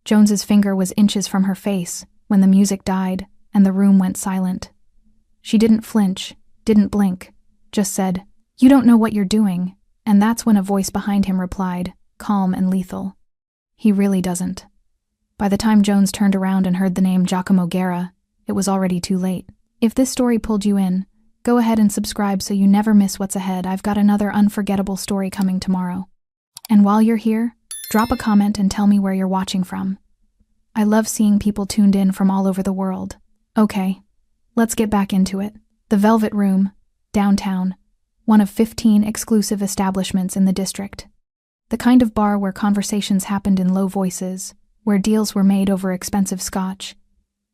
Jones's finger was inches from her face when the music died and the room went silent. She didn't flinch, didn't blink, just said, "You don't know what you're doing," and that's when a voice behind him replied, calm and lethal, "He really doesn't." By the time Jones turned around and heard the name Giacomo Guerra, it was already too late. If this story pulled you in, go ahead and subscribe so you never miss what's ahead. I've got another unforgettable story coming tomorrow. And while you're here, drop a comment and tell me where you're watching from. I love seeing people tuned in from all over the world. Okay, let's get back into it. The Velvet Room, downtown, one of 15 exclusive establishments in the district. The kind of bar where conversations happened in low voices, where deals were made over expensive scotch,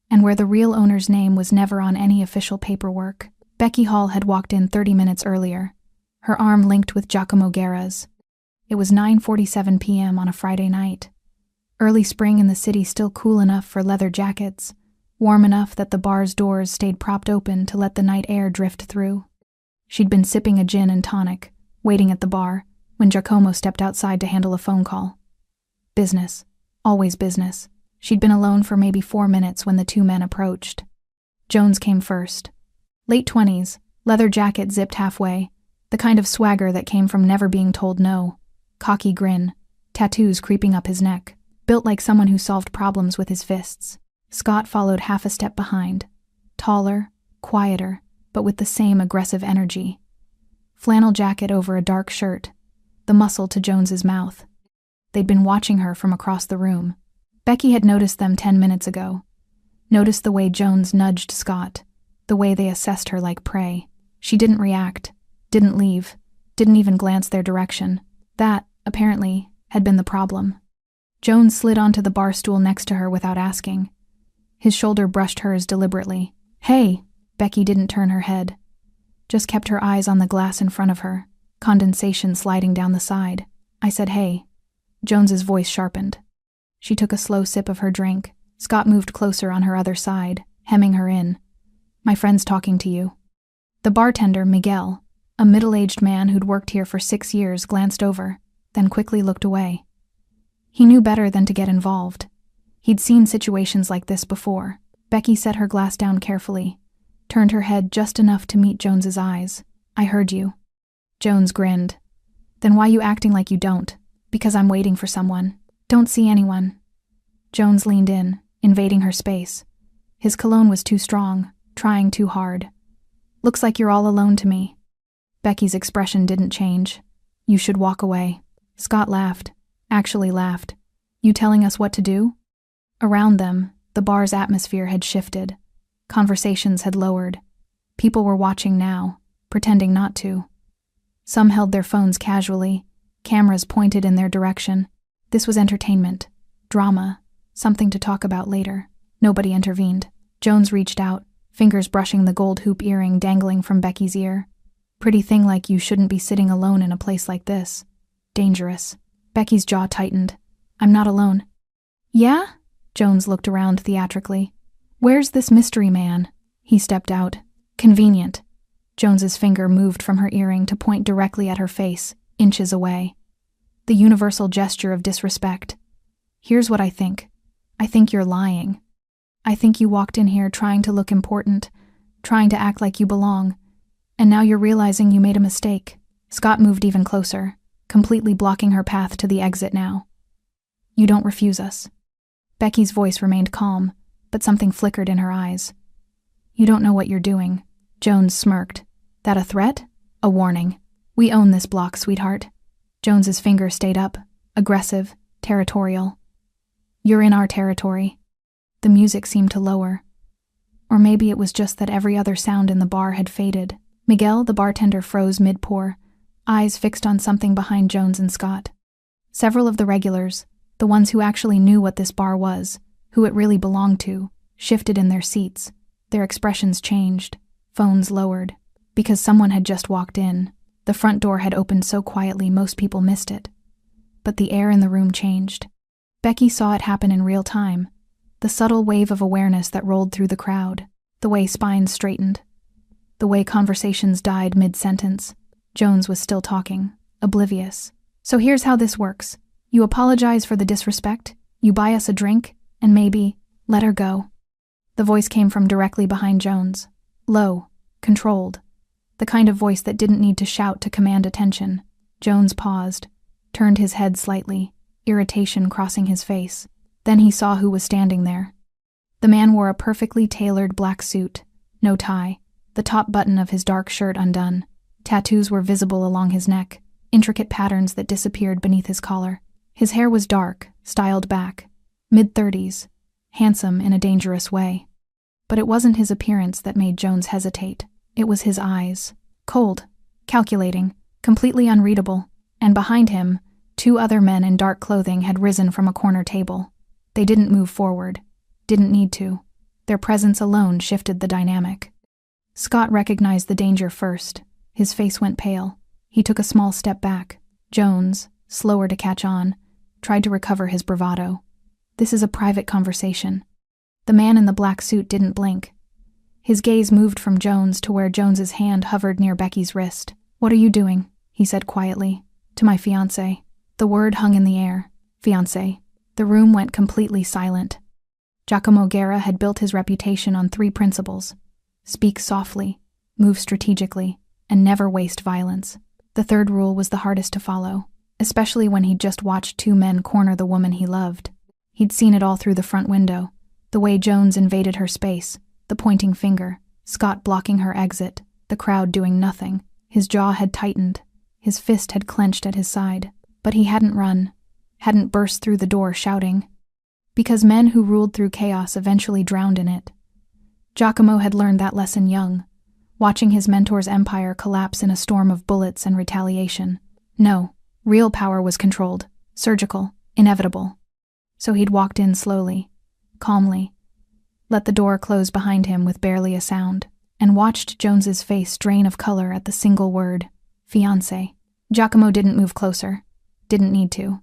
and where the real owner's name was never on any official paperwork. Becky Hall had walked in 30 minutes earlier, her arm linked with Giacomo Guerra's. It was 9:47 p.m. on a Friday night. Early spring in the city, still cool enough for leather jackets, warm enough that the bar's doors stayed propped open to let the night air drift through. She'd been sipping a gin and tonic, waiting at the bar, when Giacomo stepped outside to handle a phone call. Business. Always business. She'd been alone for maybe 4 minutes when the two men approached. Jones came first. Late 20s, leather jacket zipped halfway, the kind of swagger that came from never being told no. Cocky grin, tattoos creeping up his neck, built like someone who solved problems with his fists. Scott followed half a step behind, taller, quieter, but with the same aggressive energy. Flannel jacket over a dark shirt, the muscle to Jones's mouth. They'd been watching her from across the room. Becky had noticed them 10 minutes ago. Noticed the way Jones nudged Scott, the way they assessed her like prey. She didn't react, didn't leave, didn't even glance their direction. That, apparently, had been the problem. Jones slid onto the bar stool next to her without asking. His shoulder brushed hers deliberately. "Hey!" Becky didn't turn her head. Just kept her eyes on the glass in front of her, condensation sliding down the side. "I said hey." Jones's voice sharpened. She took a slow sip of her drink. Scott moved closer on her other side, hemming her in. "My friend's talking to you." The bartender, Miguel, a middle-aged man who'd worked here for 6 years, glanced over, then quickly looked away. He knew better than to get involved. He'd seen situations like this before. Becky set her glass down carefully, turned her head just enough to meet Jones's eyes. "I heard you." Jones grinned. "Then why you acting like you don't?" "Because I'm waiting for someone." "Don't see anyone." Jones leaned in, invading her space. His cologne was too strong, trying too hard. "Looks like you're all alone to me." Becky's expression didn't change. "You should walk away." Scott laughed. Actually laughed. "You telling us what to do?" Around them, the bar's atmosphere had shifted. Conversations had lowered. People were watching now, pretending not to. Some held their phones casually, cameras pointed in their direction. This was entertainment, drama, something to talk about later. Nobody intervened. Jones reached out, fingers brushing the gold hoop earring dangling from Becky's ear. "Pretty thing like you shouldn't be sitting alone in a place like this. Dangerous." Becky's jaw tightened. "I'm not alone." "Yeah?" Jones looked around theatrically. "Where's this mystery man?" He stepped out. "Convenient." Jones's finger moved from her earring to point directly at her face, inches away. The universal gesture of disrespect. "Here's what I think. I think you're lying. I think you walked in here trying to look important, trying to act like you belong, and now you're realizing you made a mistake." Scott moved even closer, completely blocking her path to the exit now. "You don't refuse us." Becky's voice remained calm, but something flickered in her eyes. "You don't know what you're doing." Jones smirked. "That a threat? A warning. We own this block, sweetheart." Jones's finger stayed up, aggressive, territorial. "You're in our territory." The music seemed to lower. Or maybe it was just that every other sound in the bar had faded. Miguel, the bartender, froze mid-pour, eyes fixed on something behind Jones and Scott. Several of the regulars, the ones who actually knew what this bar was, who it really belonged to, shifted in their seats. Their expressions changed, phones lowered, because someone had just walked in. The front door had opened so quietly most people missed it. But the air in the room changed. Becky saw it happen in real time, the subtle wave of awareness that rolled through the crowd, the way spines straightened, the way conversations died mid-sentence. Jones was still talking, oblivious. "So here's how this works. You apologize for the disrespect, You buy us a drink, and maybe, let her go." The voice came from directly behind Jones. Low, controlled. The kind of voice that didn't need to shout to command attention. Jones paused, turned his head slightly, irritation crossing his face. Then he saw who was standing there. The man wore a perfectly tailored black suit, no tie, the top button of his dark shirt undone. Tattoos were visible along his neck, intricate patterns that disappeared beneath his collar. His hair was dark, styled back, mid-30s, handsome in a dangerous way. But it wasn't his appearance that made Jones hesitate. It was his eyes. Cold, calculating, completely unreadable. And behind him, 2 other men in dark clothing had risen from a corner table. They didn't move forward. Didn't need to. Their presence alone shifted the dynamic. Scott recognized the danger first. His face went pale. He took a small step back. Jones, slower to catch on, tried to recover his bravado. "This is a private conversation." The man in the black suit didn't blink. His gaze moved from Jones to where Jones's hand hovered near Becky's wrist. "What are you doing?" he said quietly. "To my fiancé." The word hung in the air. Fiancé. The room went completely silent. Giacomo Guerra had built his reputation on 3 principles: speak softly, move strategically, and never waste violence. The 3rd rule was the hardest to follow, especially when he'd just watched 2 men corner the woman he loved. He'd seen it all through the front window, the way Jones invaded her space, the pointing finger, Scott blocking her exit, the crowd doing nothing. His jaw had tightened, his fist had clenched at his side, but he hadn't run, hadn't burst through the door shouting. Because men who ruled through chaos eventually drowned in it. Giacomo had learned that lesson young, watching his mentor's empire collapse in a storm of bullets and retaliation. No, real power was controlled, surgical, inevitable. So he'd walked in slowly, calmly, let the door close behind him with barely a sound, and watched Jones's face drain of color at the single word, fiancé. Giacomo didn't move closer, didn't need to.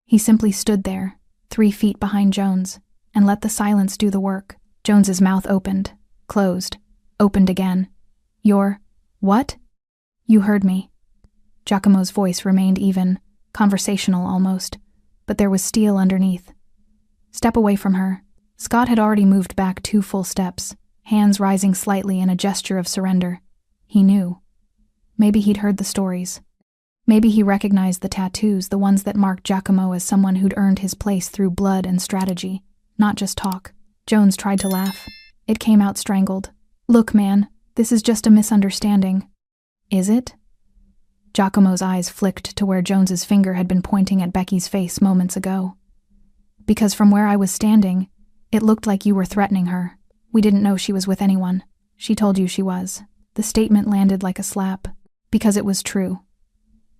He simply stood there, 3 feet behind Jones, and let the silence do the work. Jones's mouth opened, closed, opened again. What? You heard me. Giacomo's voice remained even, conversational almost, but there was steel underneath. Step away from her. Scott had already moved back 2 full steps, hands rising slightly in a gesture of surrender. He knew. Maybe he'd heard the stories. Maybe he recognized the tattoos, the ones that marked Giacomo as someone who'd earned his place through blood and strategy, not just talk. Jones tried to laugh. It came out strangled. "Look, man, this is just a misunderstanding." "Is it?" Giacomo's eyes flicked to where Jones's finger had been pointing at Becky's face moments ago. "Because from where I was standing, it looked like you were threatening her. We didn't know she was with anyone. She told you she was." The statement landed like a slap, because it was true.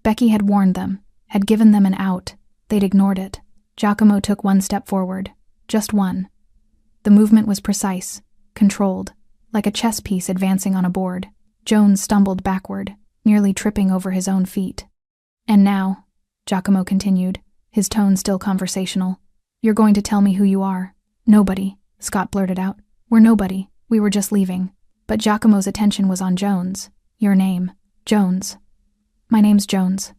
Becky had warned them, had given them an out. They'd ignored it. Giacomo took 1 step forward, just 1. The movement was precise, controlled, like a chess piece advancing on a board. Jones stumbled backward, nearly tripping over his own feet. "And now," Giacomo continued, his tone still conversational, "you're going to tell me who you are." "Nobody," Scott blurted out. "We're nobody. We were just leaving." But Giacomo's attention was on Jones. "Your name." "Jones." "My name's Jones."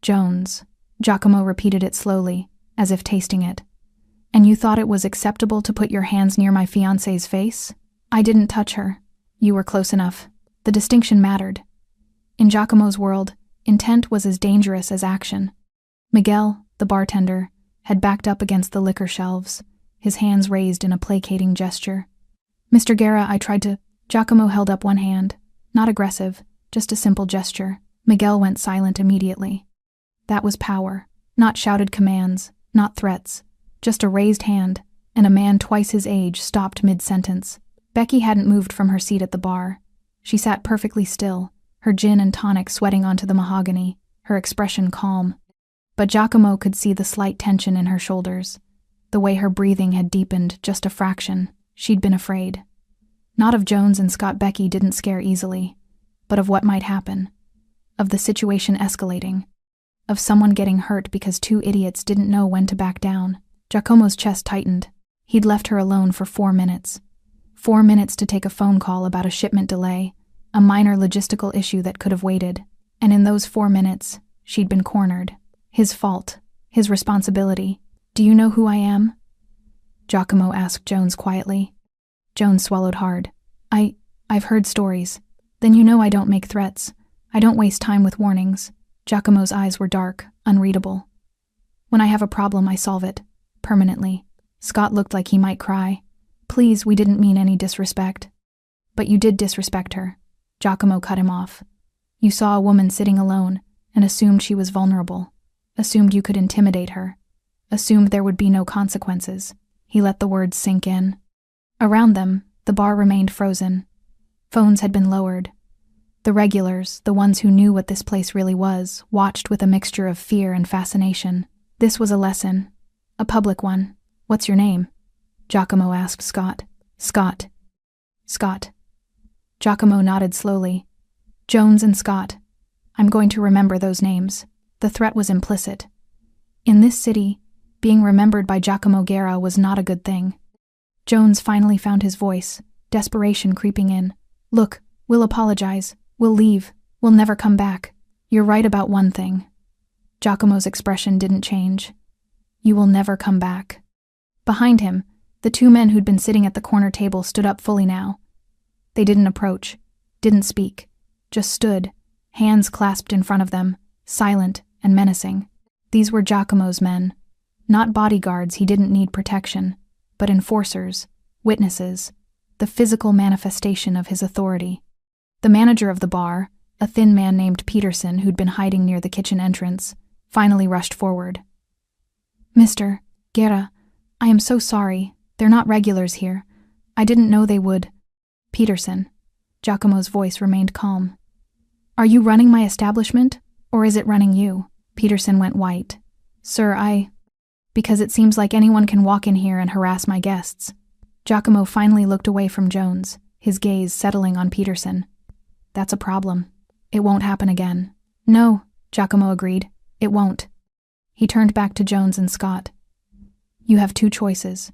"Jones." Giacomo repeated it slowly, as if tasting it. "And you thought it was acceptable to put your hands near my fiancé's face?" "I didn't touch her." "You were close enough." The distinction mattered. In Giacomo's world, intent was as dangerous as action. Miguel, the bartender, had backed up against the liquor shelves, his hands raised in a placating gesture. "Mr. Guerra, I tried to—" Giacomo held up one hand, not aggressive, just a simple gesture. Miguel went silent immediately. That was power, not shouted commands, not threats, just a raised hand, and a man twice his age stopped mid-sentence. Becky hadn't moved from her seat at the bar. She sat perfectly still, her gin and tonic sweating onto the mahogany, her expression calm. But Giacomo could see the slight tension in her shoulders, the way her breathing had deepened just a fraction. She'd been afraid. Not of Jones and Scott. Becky didn't scare easily, but of what might happen. Of the situation escalating. Of someone getting hurt because 2 idiots didn't know when to back down. Giacomo's chest tightened. He'd left her alone for 4 minutes. 4 minutes to take a phone call about a shipment delay, a minor logistical issue that could have waited. And in those 4 minutes, she'd been cornered. His fault, his responsibility. Do you know who I am? Giacomo asked Jones quietly. Jones swallowed hard. I've heard stories. Then you know I don't make threats. I don't waste time with warnings. Giacomo's eyes were dark, unreadable. When I have a problem, I solve it. Permanently. Scott looked like he might cry. Please, we didn't mean any disrespect. But you did disrespect her. Giacomo cut him off. You saw a woman sitting alone and assumed she was vulnerable. Assumed you could intimidate her. Assumed there would be no consequences. He let the words sink in. Around them, the bar remained frozen. Phones had been lowered. The regulars, the ones who knew what this place really was, watched with a mixture of fear and fascination. This was a lesson. A public one. What's your name? Giacomo asked Scott. Scott. Scott. Giacomo nodded slowly. Jones and Scott. I'm going to remember those names. The threat was implicit. In this city, being remembered by Giacomo Guerra was not a good thing. Jones finally found his voice, desperation creeping in. Look, we'll apologize. We'll leave. We'll never come back. You're right about one thing. Giacomo's expression didn't change. You will never come back. Behind him, the two men who'd been sitting at the corner table stood up fully now. They didn't approach, didn't speak, just stood, hands clasped in front of them, silent and menacing. These were Giacomo's men. Not bodyguards, he didn't need protection, but enforcers, witnesses, the physical manifestation of his authority. The manager of the bar, a thin man named Peterson who'd been hiding near the kitchen entrance, finally rushed forward. Mr. Guerra, I am so sorry. They're not regulars here. I didn't know they would. Peterson. Giacomo's voice remained calm. Are you running my establishment, or is it running you? Peterson went white. Sir, because it seems like anyone can walk in here and harass my guests. Giacomo finally looked away from Jones, his gaze settling on Peterson. That's a problem. It won't happen again. No, Giacomo agreed. It won't. He turned back to Jones and Scott. You have two choices.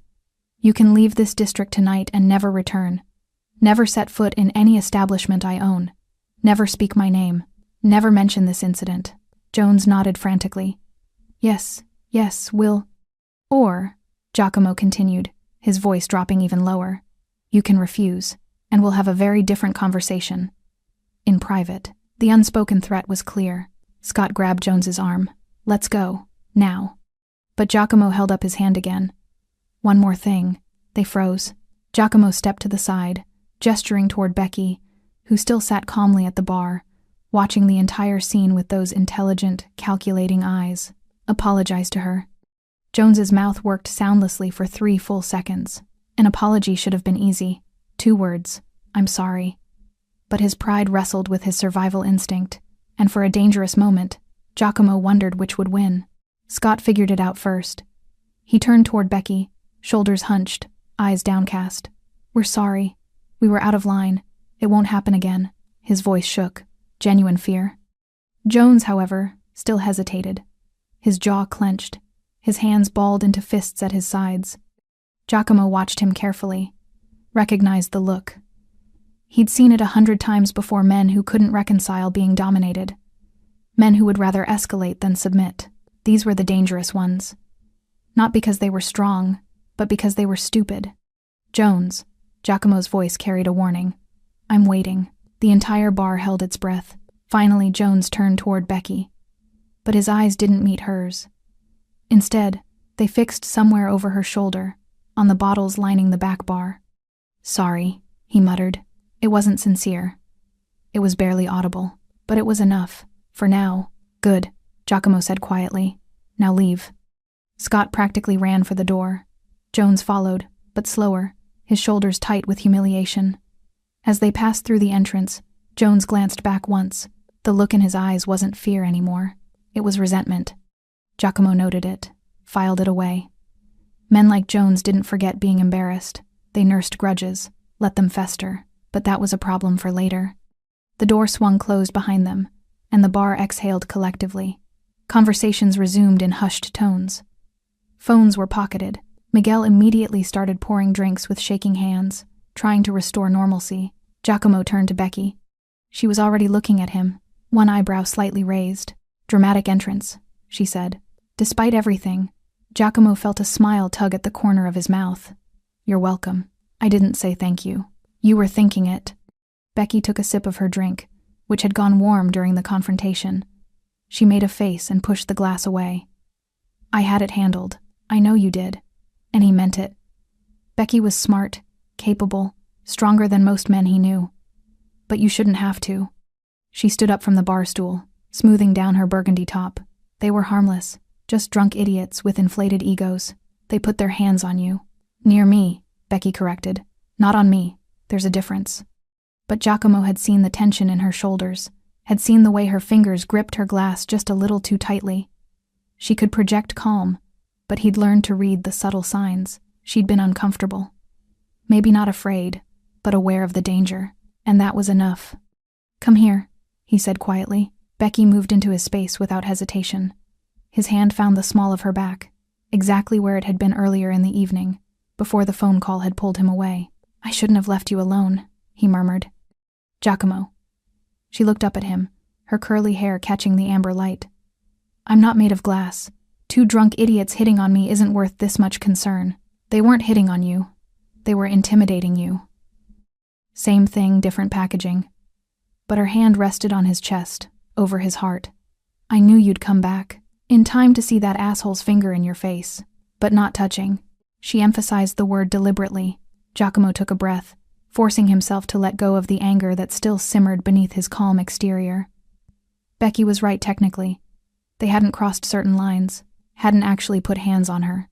You can leave this district tonight and never return. Never set foot in any establishment I own. Never speak my name. Never mention this incident. Jones nodded frantically. Yes, we'll. Or, Giacomo continued, his voice dropping even lower, you can refuse, and we'll have a very different conversation. In private. The unspoken threat was clear. Scott grabbed Jones's arm. Let's go. Now. But Giacomo held up his hand again. One more thing. They froze. Giacomo stepped to the side, gesturing toward Becky, who still sat calmly at the bar, watching the entire scene with those intelligent, calculating eyes. Apologize to her. Jones's mouth worked soundlessly for 3 full seconds. An apology should have been easy. 2 words. I'm sorry. But his pride wrestled with his survival instinct, and for a dangerous moment, Giacomo wondered which would win. Scott figured it out first. He turned toward Becky, shoulders hunched, eyes downcast. We're sorry. We were out of line. It won't happen again. His voice shook. Genuine fear. Jones, however, still hesitated. His jaw clenched, his hands balled into fists at his sides. Giacomo watched him carefully, recognized the look. He'd seen it 100 times before men who couldn't reconcile being dominated. Men who would rather escalate than submit. These were the dangerous ones. Not because they were strong, but because they were stupid. Jones. Giacomo's voice carried a warning. I'm waiting. The entire bar held its breath. Finally, Jones turned toward Becky. But his eyes didn't meet hers. Instead, they fixed somewhere over her shoulder, on the bottles lining the back bar. Sorry, he muttered. It wasn't sincere. It was barely audible, but it was enough. For now. Good, Giacomo said quietly. Now leave. Scott practically ran for the door. Jones followed, but slower, his shoulders tight with humiliation. As they passed through the entrance, Jones glanced back once. The look in his eyes wasn't fear anymore. It was resentment. Giacomo noted it, filed it away. Men like Jones didn't forget being embarrassed. They nursed grudges, let them fester, but that was a problem for later. The door swung closed behind them, and the bar exhaled collectively. Conversations resumed in hushed tones. Phones were pocketed. Miguel immediately started pouring drinks with shaking hands, trying to restore normalcy. Giacomo turned to Becky. She was already looking at him, one eyebrow slightly raised. Dramatic entrance, she said. Despite everything, Giacomo felt a smile tug at the corner of his mouth. You're welcome. I didn't say thank you. You were thinking it. Becky took a sip of her drink, which had gone warm during the confrontation. She made a face and pushed the glass away. I had it handled. I know you did. And he meant it. Becky was smart, capable, stronger than most men he knew. But you shouldn't have to. She stood up from the bar stool, smoothing down her burgundy top. They were harmless, just drunk idiots with inflated egos. They put their hands on you. Near me, Becky corrected. Not on me. There's a difference. But Giacomo had seen the tension in her shoulders, had seen the way her fingers gripped her glass just a little too tightly. She could project calm, but he'd learned to read the subtle signs. She'd been uncomfortable. Maybe not afraid, but aware of the danger, and that was enough. Come here, he said quietly. Becky moved into his space without hesitation. His hand found the small of her back, exactly where it had been earlier in the evening, before the phone call had pulled him away. I shouldn't have left you alone, he murmured. Giacomo. She looked up at him, her curly hair catching the amber light. I'm not made of glass. 2 drunk idiots hitting on me isn't worth this much concern. They weren't hitting on you. They were intimidating you. Same thing, different packaging. But her hand rested on his chest, over his heart. I knew you'd come back, in time to see that asshole's finger in your face, but not touching. She emphasized the word deliberately. Giacomo took a breath, forcing himself to let go of the anger that still simmered beneath his calm exterior. Becky was right technically. They hadn't crossed certain lines, hadn't actually put hands on her.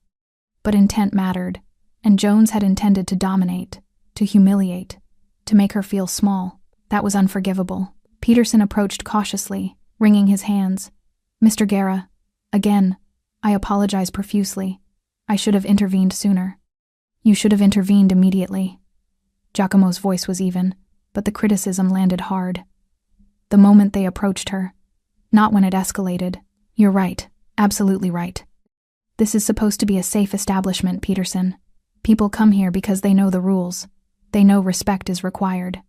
But intent mattered, and Jones had intended to dominate, to humiliate, to make her feel small. That was unforgivable. Peterson approached cautiously, wringing his hands. Mr. Guerra, again, I apologize profusely. I should have intervened sooner. You should have intervened immediately. Giacomo's voice was even, but the criticism landed hard. The moment they approached her, not when it escalated. You're right, absolutely right. This is supposed to be a safe establishment, Peterson. People come here because they know the rules. They know respect is required.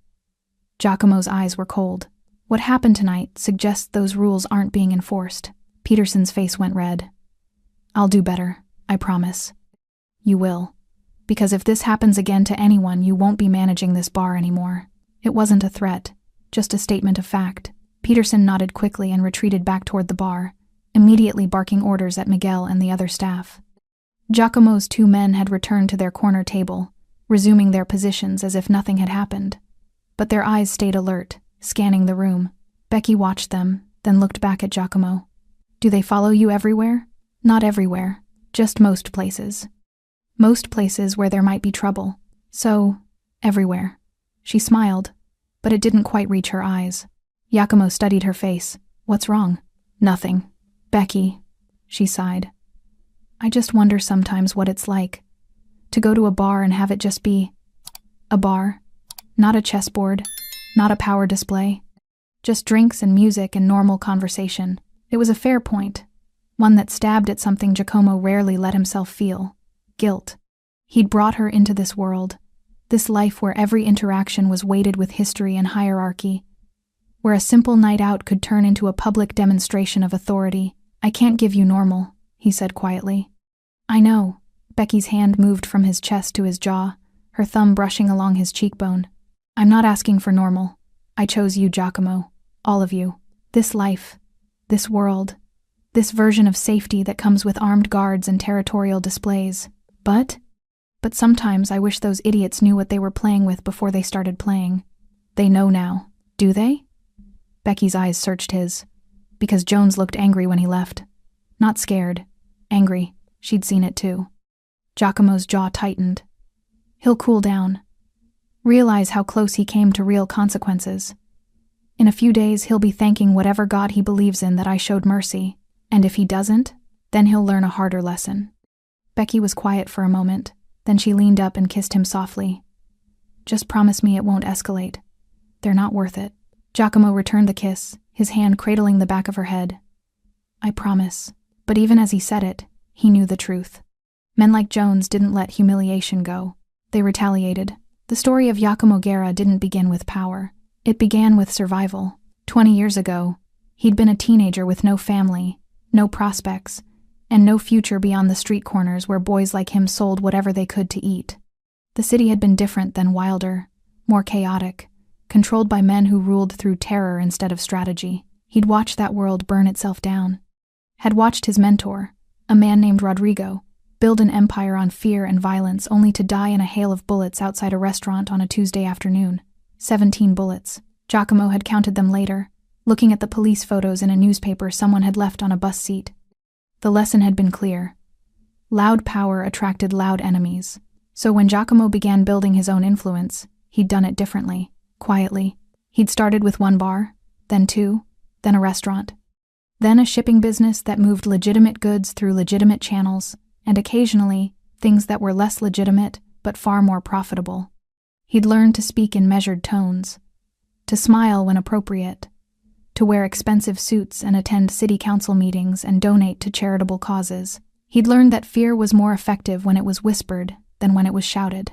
Giacomo's eyes were cold. What happened tonight suggests those rules aren't being enforced. Peterson's face went red. I'll do better, I promise. You will. Because if this happens again to anyone, you won't be managing this bar anymore. It wasn't a threat, just a statement of fact. Peterson nodded quickly and retreated back toward the bar, immediately barking orders at Miguel and the other staff. Giacomo's 2 men had returned to their corner table, resuming their positions as if nothing had happened. But their eyes stayed alert, scanning the room. Becky watched them, then looked back at Giacomo. Do they follow you everywhere? Not everywhere, just most places. Most places where there might be trouble. So, everywhere. She smiled, but it didn't quite reach her eyes. Giacomo studied her face. What's wrong? Nothing. Becky, she sighed. I just wonder sometimes what it's like. To go to a bar and have it just be a bar. Not a chessboard, not a power display. Just drinks and music and normal conversation. It was a fair point, one that stabbed at something Giacomo rarely let himself feel. Guilt. He'd brought her into this world, this life where every interaction was weighted with history and hierarchy, where a simple night out could turn into a public demonstration of authority. I can't give you normal, he said quietly. I know. Becky's hand moved from his chest to his jaw, her thumb brushing along his cheekbone. I'm not asking for normal. I chose you, Giacomo. All of you. This life. This world. This version of safety that comes with armed guards and territorial displays. But sometimes I wish those idiots knew what they were playing with before they started playing. They know now. Do they? Becky's eyes searched his, because Jones looked angry when he left. Not scared. Angry. She'd seen it too. Giacomo's jaw tightened. He'll cool down. Realize how close he came to real consequences. In a few days, he'll be thanking whatever God he believes in that I showed mercy. And if he doesn't, then he'll learn a harder lesson. Becky was quiet for a moment. Then she leaned up and kissed him softly. Just promise me it won't escalate. They're not worth it. Giacomo returned the kiss, his hand cradling the back of her head. I promise. But even as he said it, he knew the truth. Men like Jones didn't let humiliation go. They retaliated. The story of Giacomo Guerra didn't begin with power. It began with survival. 20 years ago, he'd been a teenager with no family, no prospects, and no future beyond the street corners where boys like him sold whatever they could to eat. The city had been different then, wilder, more chaotic, controlled by men who ruled through terror instead of strategy. He'd watched that world burn itself down. Had watched his mentor, a man named Rodrigo, build an empire on fear and violence only to die in a hail of bullets outside a restaurant on a Tuesday afternoon. 17 bullets. Giacomo had counted them later, looking at the police photos in a newspaper someone had left on a bus seat. The lesson had been clear. Loud power attracted loud enemies. So when Giacomo began building his own influence, he'd done it differently, quietly. He'd started with one bar, then two, then a restaurant. Then a shipping business that moved legitimate goods through legitimate channels, and occasionally, things that were less legitimate but far more profitable. He'd learned to speak in measured tones, to smile when appropriate, to wear expensive suits and attend city council meetings and donate to charitable causes. He'd learned that fear was more effective when it was whispered than when it was shouted.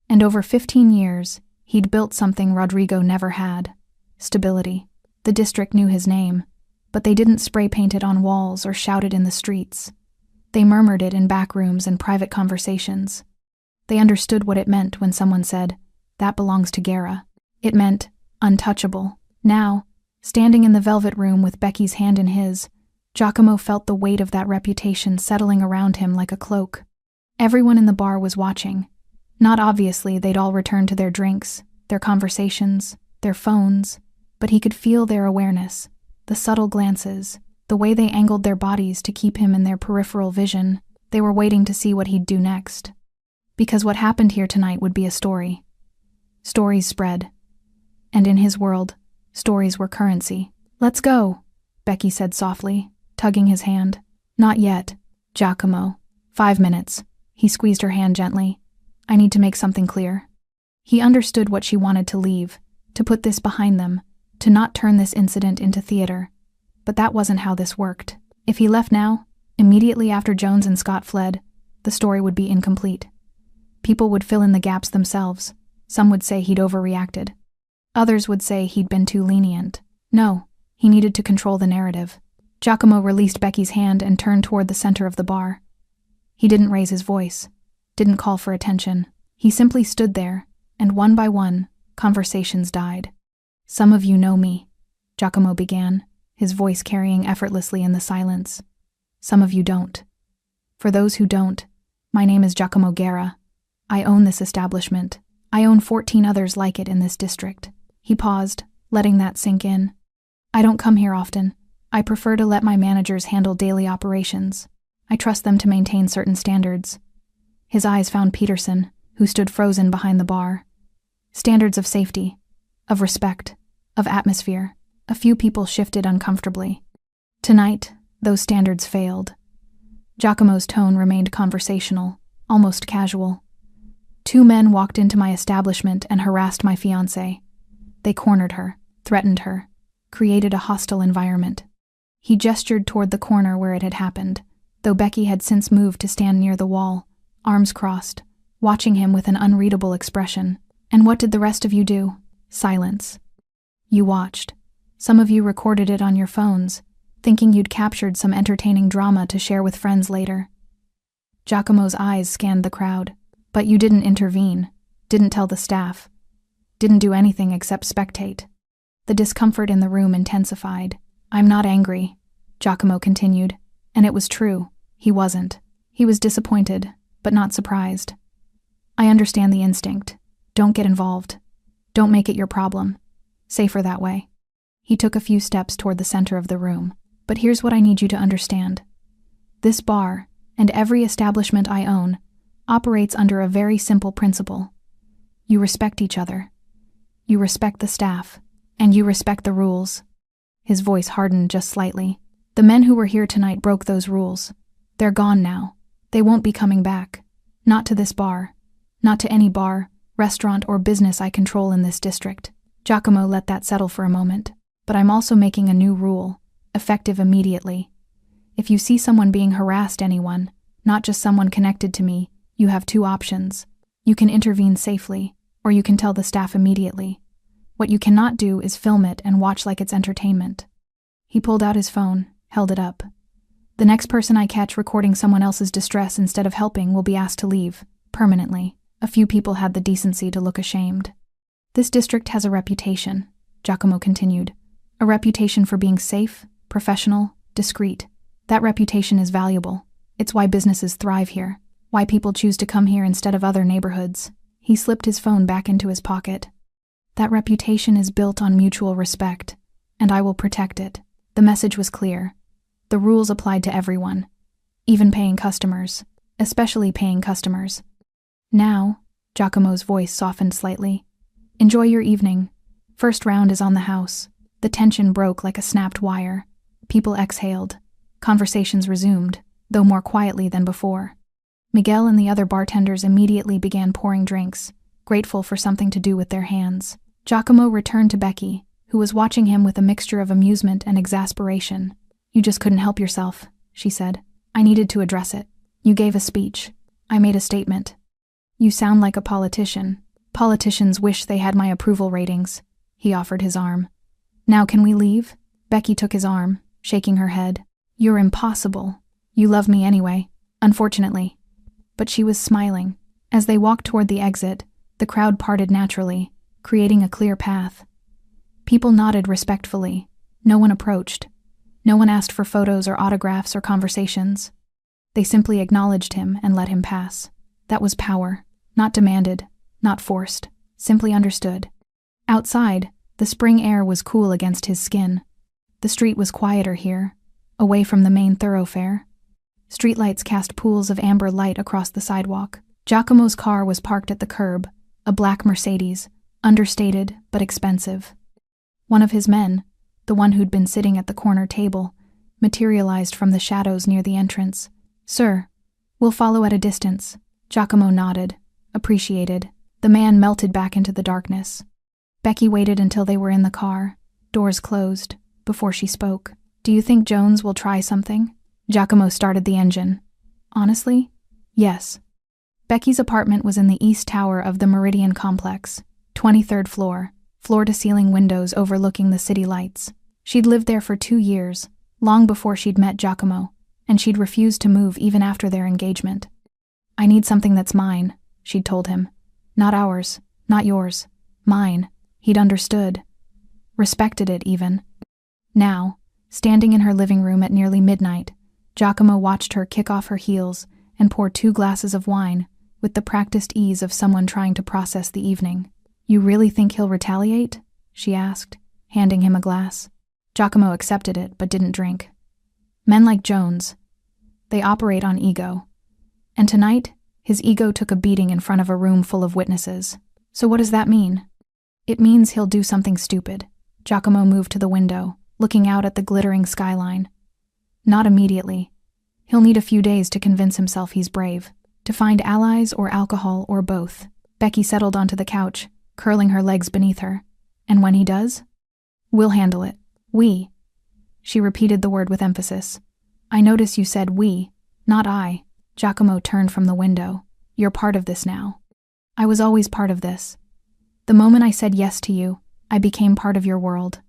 And over 15 years, he'd built something Rodrigo never had: stability. The district knew his name, but they didn't spray paint it on walls or shout it in the streets. They murmured it in back rooms and private conversations. They understood what it meant when someone said, "That belongs to Guerra." It meant untouchable. Now, standing in the velvet room with Becky's hand in his, Giacomo felt the weight of that reputation settling around him like a cloak. Everyone in the bar was watching. Not obviously, they'd all returned to their drinks, their conversations, their phones, but he could feel their awareness, the subtle glances, the way they angled their bodies to keep him in their peripheral vision. They were waiting to see what he'd do next. Because what happened here tonight would be a story. Stories spread. And in his world, stories were currency. "Let's go," Becky said softly, tugging his hand. "Not yet, Giacomo. 5 minutes." He squeezed her hand gently. "I need to make something clear." He understood what she wanted to leave, to put this behind them, to not turn this incident into theater. But that wasn't how this worked. If he left now, immediately after Jones and Scott fled, the story would be incomplete. People would fill in the gaps themselves. Some would say he'd overreacted. Others would say he'd been too lenient. No, he needed to control the narrative. Giacomo released Becky's hand and turned toward the center of the bar. He didn't raise his voice, didn't call for attention. He simply stood there, and one by one, conversations died. "Some of you know me," Giacomo began, his voice carrying effortlessly in the silence. "Some of you don't. For those who don't, my name is Giacomo Guerra. I own this establishment. I own 14 others like it in this district." He paused, letting that sink in. "I don't come here often. I prefer to let my managers handle daily operations. I trust them to maintain certain standards." His eyes found Peterson, who stood frozen behind the bar. Standards of safety, of respect, of atmosphere. A few people shifted uncomfortably. Tonight, those standards failed. Giacomo's tone remained conversational, almost casual. "2 men walked into my establishment and harassed my fiancée. They cornered her, threatened her, created a hostile environment." He gestured toward the corner where it had happened, though Becky had since moved to stand near the wall, arms crossed, watching him with an unreadable expression. "And what did the rest of you do?" Silence. "You watched. Some of you recorded it on your phones, thinking you'd captured some entertaining drama to share with friends later." Giacomo's eyes scanned the crowd. "But you didn't intervene, didn't tell the staff, didn't do anything except spectate." The discomfort in the room intensified. "I'm not angry," Giacomo continued, and it was true. He wasn't. He was disappointed, but not surprised. "I understand the instinct. Don't get involved. Don't make it your problem. Safer that way." He took a few steps toward the center of the room. "But here's what I need you to understand. This bar, and every establishment I own, operates under a very simple principle. You respect each other. You respect the staff, and you respect the rules." His voice hardened just slightly. "The men who were here tonight broke those rules. They're gone now. They won't be coming back. Not to this bar. Not to any bar, restaurant, or business I control in this district." Giacomo let that settle for a moment. "But I'm also making a new rule, effective immediately. If you see someone being harassed, anyone, not just someone connected to me, you have 2 options. You can intervene safely, or you can tell the staff immediately. What you cannot do is film it and watch like it's entertainment." He pulled out his phone, held it up. The next person I catch recording someone else's distress instead of helping will be asked to leave, permanently. A few people had the decency to look ashamed. This district has a reputation, Giacomo continued. A reputation for being safe, professional, discreet. That reputation is valuable. It's why businesses thrive here, why people choose to come here instead of other neighborhoods. He slipped his phone back into his pocket. That reputation is built on mutual respect, and I will protect it. The message was clear. The rules applied to everyone, even paying customers, especially paying customers. Now, Giacomo's voice softened slightly. Enjoy your evening. First round is on the house. The tension broke like a snapped wire. People exhaled. Conversations resumed, though more quietly than before. Miguel and the other bartenders immediately began pouring drinks, grateful for something to do with their hands. Giacomo returned to Becky, who was watching him with a mixture of amusement and exasperation. You just couldn't help yourself, she said. I needed to address it. You gave a speech. I made a statement. You sound like a politician. Politicians wish they had my approval ratings. He offered his arm. Now can we leave? Becky took his arm, shaking her head. You're impossible. You love me anyway, unfortunately. But she was smiling. As they walked toward the exit, the crowd parted naturally, creating a clear path. People nodded respectfully. No one approached. No one asked for photos or autographs or conversations. They simply acknowledged him and let him pass. That was power. Not demanded, not forced, simply understood. Outside, the spring air was cool against his skin. The street was quieter here, away from the main thoroughfare. Streetlights cast pools of amber light across the sidewalk. Giacomo's car was parked at the curb, a black Mercedes, understated but expensive. One of his men, the one who'd been sitting at the corner table, materialized from the shadows near the entrance. Sir, we'll follow at a distance. Giacomo nodded, appreciated. The man melted back into the darkness. Becky waited until they were in the car, doors closed, before she spoke. Do you think Jones will try something? Giacomo started the engine. Honestly? Yes. Becky's apartment was in the east tower of the Meridian complex, 23rd floor, floor-to-ceiling windows overlooking the city lights. She'd lived there for 2 years, long before she'd met Giacomo, and she'd refused to move even after their engagement. I need something that's mine, she'd told him. Not ours, not yours, mine. He'd understood. Respected it, even. Now, standing in her living room at nearly midnight, Giacomo watched her kick off her heels and pour 2 glasses of wine, with the practiced ease of someone trying to process the evening. You really think he'll retaliate? She asked, handing him a glass. Giacomo accepted it, but didn't drink. Men like Jones, they operate on ego. And tonight, his ego took a beating in front of a room full of witnesses. So what does that mean? It means he'll do something stupid. Giacomo moved to the window, looking out at the glittering skyline. Not immediately. He'll need a few days to convince himself he's brave, to find allies or alcohol or both. Becky settled onto the couch, curling her legs beneath her. And when he does? We'll handle it. We. She repeated the word with emphasis. I notice you said we, not I. Giacomo turned from the window. You're part of this now. I was always part of this. The moment I said yes to you, I became part of your world.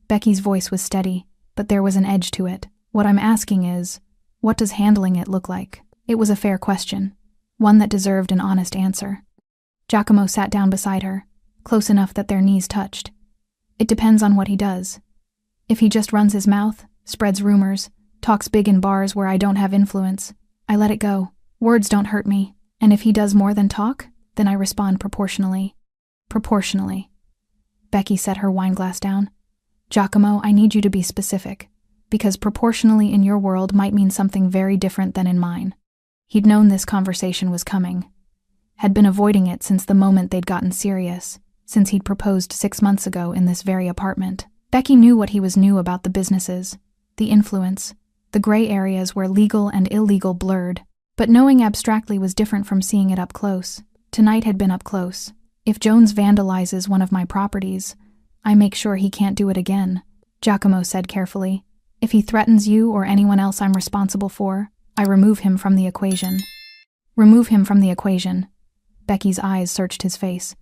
Becky's voice was steady, but there was an edge to it. What I'm asking is, what does handling it look like? It was a fair question, one that deserved an honest answer. Giacomo sat down beside her, close enough that their knees touched. It depends on what he does. If he just runs his mouth, spreads rumors, talks big in bars where I don't have influence, I let it go. Words don't hurt me. And if he does more than talk, then I respond proportionally. Proportionally. Becky set her wineglass down. Giacomo, I need you to be specific, because proportionally in your world might mean something very different than in mine. He'd known this conversation was coming. Had been avoiding it since the moment they'd gotten serious, since he'd proposed 6 months ago in this very apartment. Becky knew what he was new about the businesses, the influence, the gray areas where legal and illegal blurred, but knowing abstractly was different from seeing it up close. Tonight had been up close. If Jones vandalizes one of my properties, I make sure he can't do it again, Giacomo said carefully. If he threatens you or anyone else I'm responsible for, I remove him from the equation. Remove him from the equation. Becky's eyes searched his face.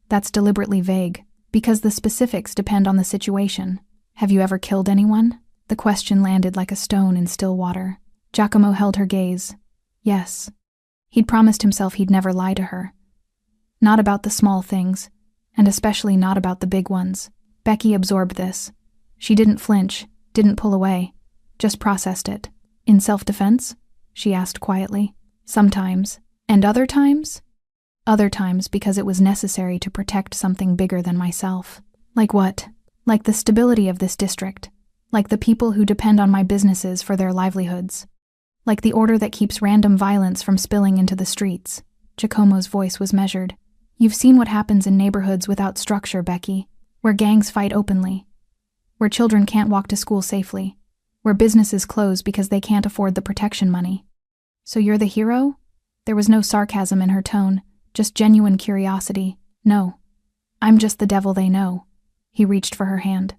That's deliberately vague, because the specifics depend on the situation. Have you ever killed anyone? The question landed like a stone in still water. Giacomo held her gaze. Yes. He'd promised himself he'd never lie to her. Not about the small things, and especially not about the big ones. Becky absorbed this. She didn't flinch, didn't pull away, just processed it. In self-defense? She asked quietly. Sometimes. And other times? Other times because it was necessary to protect something bigger than myself. Like what? Like the stability of this district. Like the people who depend on my businesses for their livelihoods. Like the order that keeps random violence from spilling into the streets. Giacomo's voice was measured. You've seen what happens in neighborhoods without structure, Becky. Where gangs fight openly. Where children can't walk to school safely. Where businesses close because they can't afford the protection money. So you're the hero? There was no sarcasm in her tone, just genuine curiosity. No. I'm just the devil they know. He reached for her hand.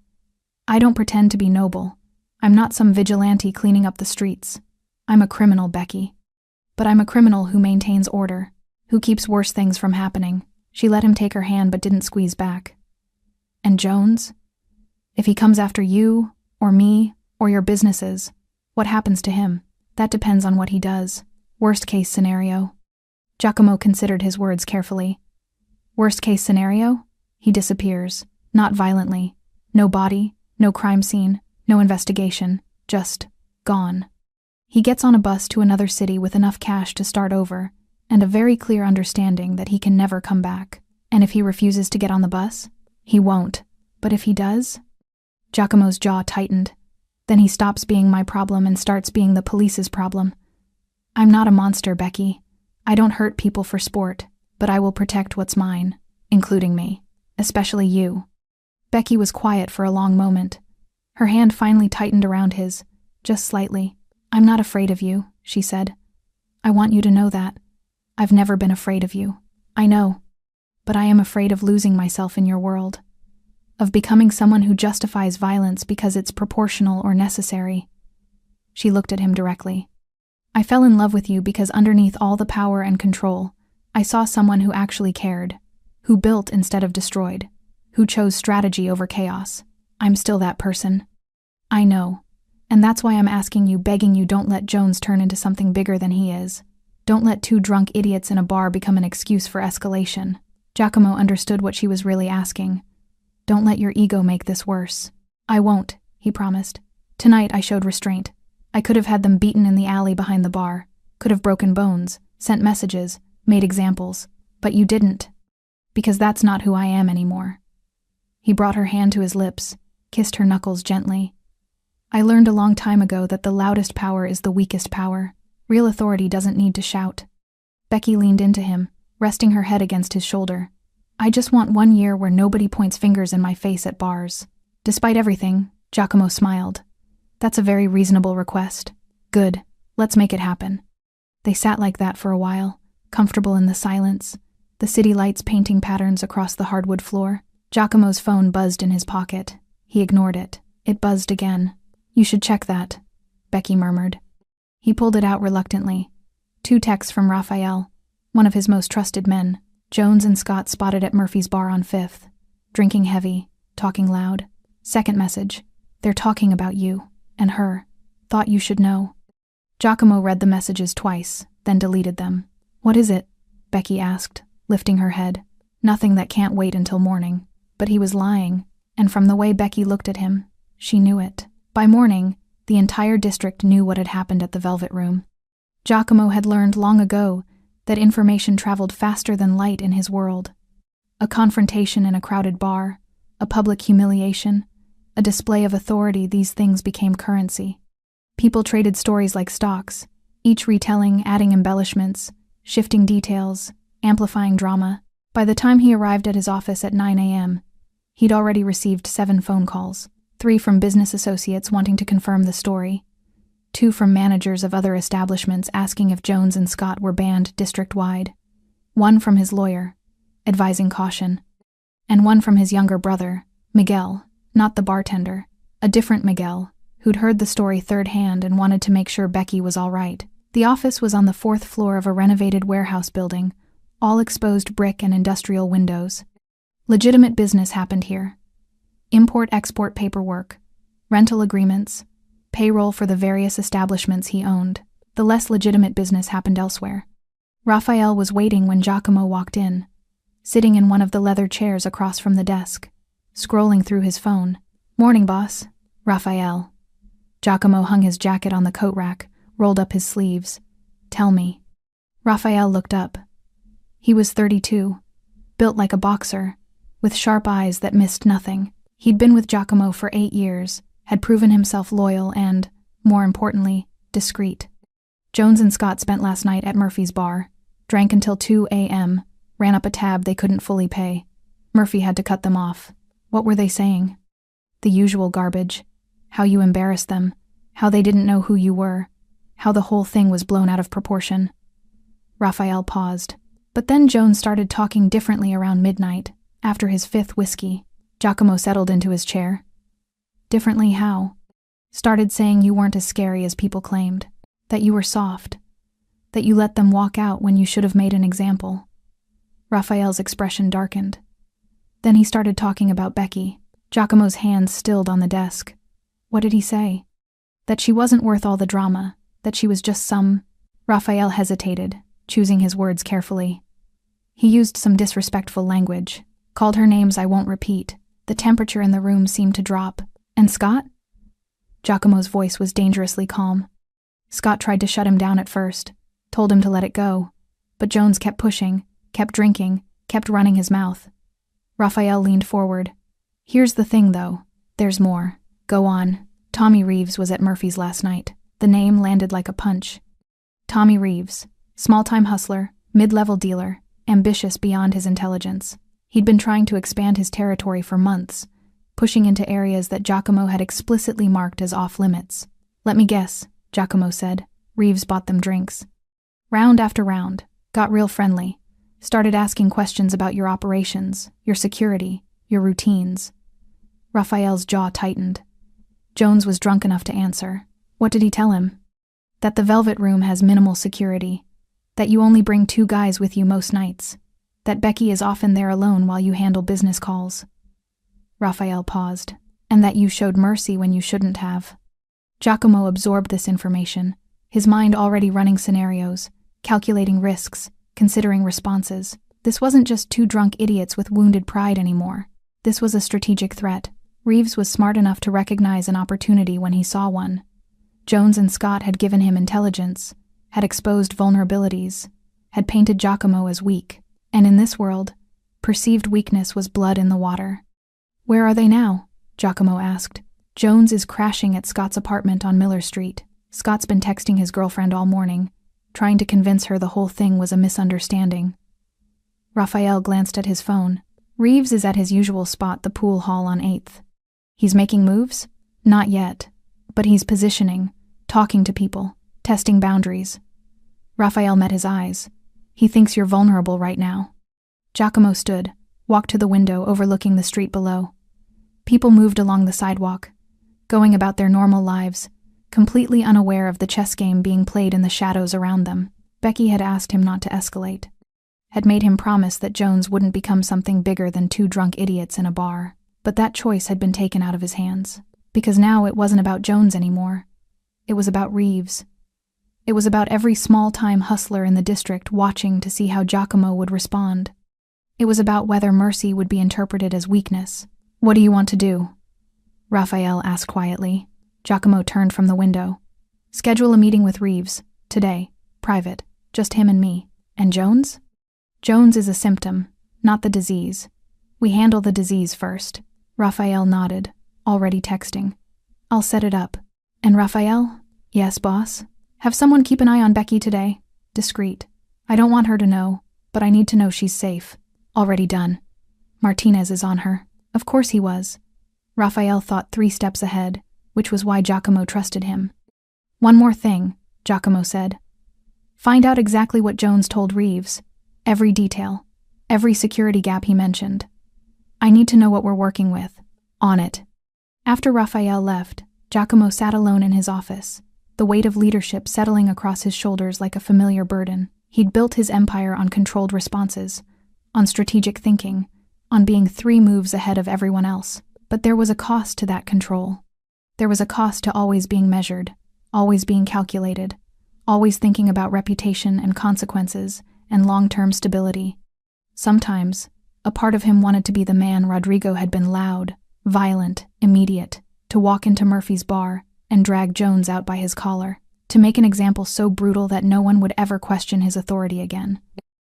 I don't pretend to be noble. I'm not some vigilante cleaning up the streets. I'm a criminal, Becky. But I'm a criminal who maintains order, who keeps worse things from happening. She let him take her hand but didn't squeeze back. And Jones? If he comes after you, or me, or your businesses, what happens to him? That depends on what he does. Worst case scenario. Giacomo considered his words carefully. Worst case scenario? He disappears. Not violently. No body, no crime scene, no investigation. Just gone. He gets on a bus to another city with enough cash to start over, and a very clear understanding that he can never come back. And if he refuses to get on the bus? He won't. But if he does? Giacomo's jaw tightened. Then he stops being my problem and starts being the police's problem. I'm not a monster, Becky. I don't hurt people for sport, but I will protect what's mine, including me, especially you. Becky was quiet for a long moment. Her hand finally tightened around his, just slightly. I'm not afraid of you, she said. I want you to know that. I've never been afraid of you. I know. But I am afraid of losing myself in your world. Of becoming someone who justifies violence because it's proportional or necessary. She looked at him directly. I fell in love with you because underneath all the power and control, I saw someone who actually cared, who built instead of destroyed, who chose strategy over chaos. I'm still that person. I know. And that's why I'm asking you, begging you, don't let Jones turn into something bigger than he is. Don't let two drunk idiots in a bar become an excuse for escalation. Giacomo understood what she was really asking. Don't let your ego make this worse. I won't, he promised. Tonight I showed restraint. I could have had them beaten in the alley behind the bar, could have broken bones, sent messages, made examples, but you didn't. Because that's not who I am anymore. He brought her hand to his lips, kissed her knuckles gently. I learned a long time ago that the loudest power is the weakest power. Real authority doesn't need to shout. Becky leaned into him, resting her head against his shoulder. I just want 1 year where nobody points fingers in my face at bars. Despite everything, Giacomo smiled. That's a very reasonable request. Good. Let's make it happen. They sat like that for a while, comfortable in the silence, the city lights painting patterns across the hardwood floor. Giacomo's phone buzzed in his pocket. He ignored it. It buzzed again. You should check that, Becky murmured. He pulled it out reluctantly. 2 texts from Raphael, one of his most trusted men. Jones and Scott spotted at Murphy's bar on 5th. Drinking heavy, talking loud. Second message. They're talking about you, and her. Thought you should know. Giacomo read the messages twice, then deleted them. What is it? Becky asked, lifting her head. Nothing that can't wait until morning. But he was lying, and from the way Becky looked at him, she knew it. By morning, the entire district knew what had happened at the Velvet Room. Giacomo had learned long ago that information traveled faster than light in his world. A confrontation in a crowded bar, a public humiliation, a display of authority, these things became currency. People traded stories like stocks, each retelling, adding embellishments, shifting details, amplifying drama. By the time he arrived at his office at 9 a.m., he'd already received 7 phone calls, 3 from business associates wanting to confirm the story, 2 from managers of other establishments asking if Jones and Scott were banned district-wide, 1 from his lawyer, advising caution, and 1 from his younger brother, Miguel, not the bartender, a different Miguel, who'd heard the story third-hand and wanted to make sure Becky was all right. The office was on the 4th floor of a renovated warehouse building, all exposed brick and industrial windows. Legitimate business happened here. Import-export paperwork, rental agreements, payroll for the various establishments he owned. The less legitimate business happened elsewhere. Raphael was waiting when Giacomo walked in, sitting in one of the leather chairs across from the desk, scrolling through his phone. "Morning, boss." "Raphael." Giacomo hung his jacket on the coat rack, rolled up his sleeves. "Tell me." Raphael looked up. He was 32, built like a boxer, with sharp eyes that missed nothing. He'd been with Giacomo for 8 years, had proven himself loyal and, more importantly, discreet. Jones and Scott spent last night at Murphy's bar, drank until 2 a.m., ran up a tab they couldn't fully pay. Murphy had to cut them off. What were they saying? The usual garbage. How you embarrassed them, how they didn't know who you were, how the whole thing was blown out of proportion. Raphael paused. But then Jones started talking differently around midnight, after his 5th whiskey. Giacomo settled into his chair. Differently how? Started saying you weren't as scary as people claimed, that you were soft, that you let them walk out when you should have made an example. Raphael's expression darkened. Then he started talking about Becky. Giacomo's hands stilled on the desk. What did he say? That she wasn't worth all the drama, that she was just some... Raphael hesitated, choosing his words carefully. He used some disrespectful language, called her names I won't repeat. The temperature in the room seemed to drop. And Scott? Giacomo's voice was dangerously calm. Scott tried to shut him down at first, told him to let it go. But Jones kept pushing, kept drinking, kept running his mouth. Raphael leaned forward. Here's the thing, though. There's more. Go on. Tommy Reeves was at Murphy's last night. The name landed like a punch. Tommy Reeves, small-time hustler, mid-level dealer, ambitious beyond his intelligence. He'd been trying to expand his territory for months, pushing into areas that Giacomo had explicitly marked as off-limits. Let me guess, Giacomo said. Reeves bought them drinks. Round after round, got real friendly, started asking questions about your operations, your security, your routines. Raphael's jaw tightened. Jones was drunk enough to answer. What did he tell him? That the Velvet Room has minimal security, that you only bring 2 guys with you most nights, that Becky is often there alone while you handle business calls. Raphael paused. And that you showed mercy when you shouldn't have. Giacomo absorbed this information, his mind already running scenarios, calculating risks, considering responses. This wasn't just 2 drunk idiots with wounded pride anymore. This was a strategic threat. Reeves was smart enough to recognize an opportunity when he saw one. Jones and Scott had given him intelligence, had exposed vulnerabilities, had painted Giacomo as weak. And in this world, perceived weakness was blood in the water. Where are they now? Giacomo asked. Jones is crashing at Scott's apartment on Miller Street. Scott's been texting his girlfriend all morning, trying to convince her the whole thing was a misunderstanding. Raphael glanced at his phone. Reeves is at his usual spot, the pool hall on 8th. He's making moves? Not yet. But he's positioning, talking to people, testing boundaries. Raphael met his eyes. He thinks you're vulnerable right now. Giacomo stood, walked to the window overlooking the street below. People moved along the sidewalk, going about their normal lives, completely unaware of the chess game being played in the shadows around them. Becky had asked him not to escalate, had made him promise that Jones wouldn't become something bigger than 2 drunk idiots in a bar. But that choice had been taken out of his hands, because now it wasn't about Jones anymore. It was about Reeves. It was about every small-time hustler in the district watching to see how Giacomo would respond. It was about whether mercy would be interpreted as weakness. What do you want to do? Raphael asked quietly. Giacomo turned from the window. Schedule a meeting with Reeves. Today. Private. Just him and me. And Jones? Jones is a symptom, not the disease. We handle the disease first. Raphael nodded, already texting. I'll set it up. And Raphael? Yes, boss? Have someone keep an eye on Becky today. Discreet. I don't want her to know, but I need to know she's safe. Already done. Martinez is on her. Of course he was. Raphael thought 3 steps ahead, which was why Giacomo trusted him. One more thing, Giacomo said. Find out exactly what Jones told Reeves. Every detail. Every security gap he mentioned. I need to know what we're working with. On it. After Raphael left, Giacomo sat alone in his office, the weight of leadership settling across his shoulders like a familiar burden. He'd built his empire on controlled responses, on strategic thinking, on being 3 moves ahead of everyone else. But there was a cost to that control. There was a cost to always being measured, always being calculated, always thinking about reputation and consequences and long-term stability. Sometimes, a part of him wanted to be the man Rodrigo had been: loud, violent, immediate, to walk into Murphy's bar and drag Jones out by his collar, to make an example so brutal that no one would ever question his authority again.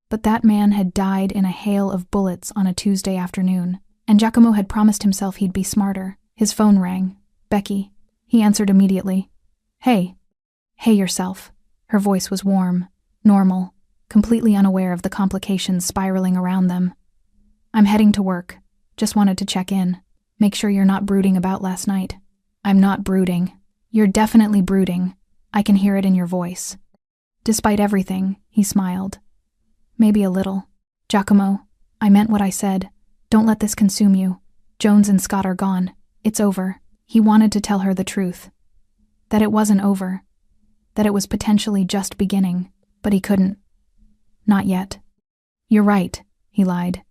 But that man had died in a hail of bullets on a Tuesday afternoon, and Giacomo had promised himself he'd be smarter. His phone rang. Becky. He answered immediately. Hey. Hey yourself. Her voice was warm, normal, completely unaware of the complications spiraling around them. I'm heading to work. Just wanted to check in. Make sure you're not brooding about last night. I'm not brooding. You're definitely brooding. I can hear it in your voice. Despite everything, he smiled. Maybe a little. Giacomo, I meant what I said. Don't let this consume you. Jones and Scott are gone. It's over. He wanted to tell her the truth. That it wasn't over. That it was potentially just beginning. But he couldn't. Not yet. You're right, he lied.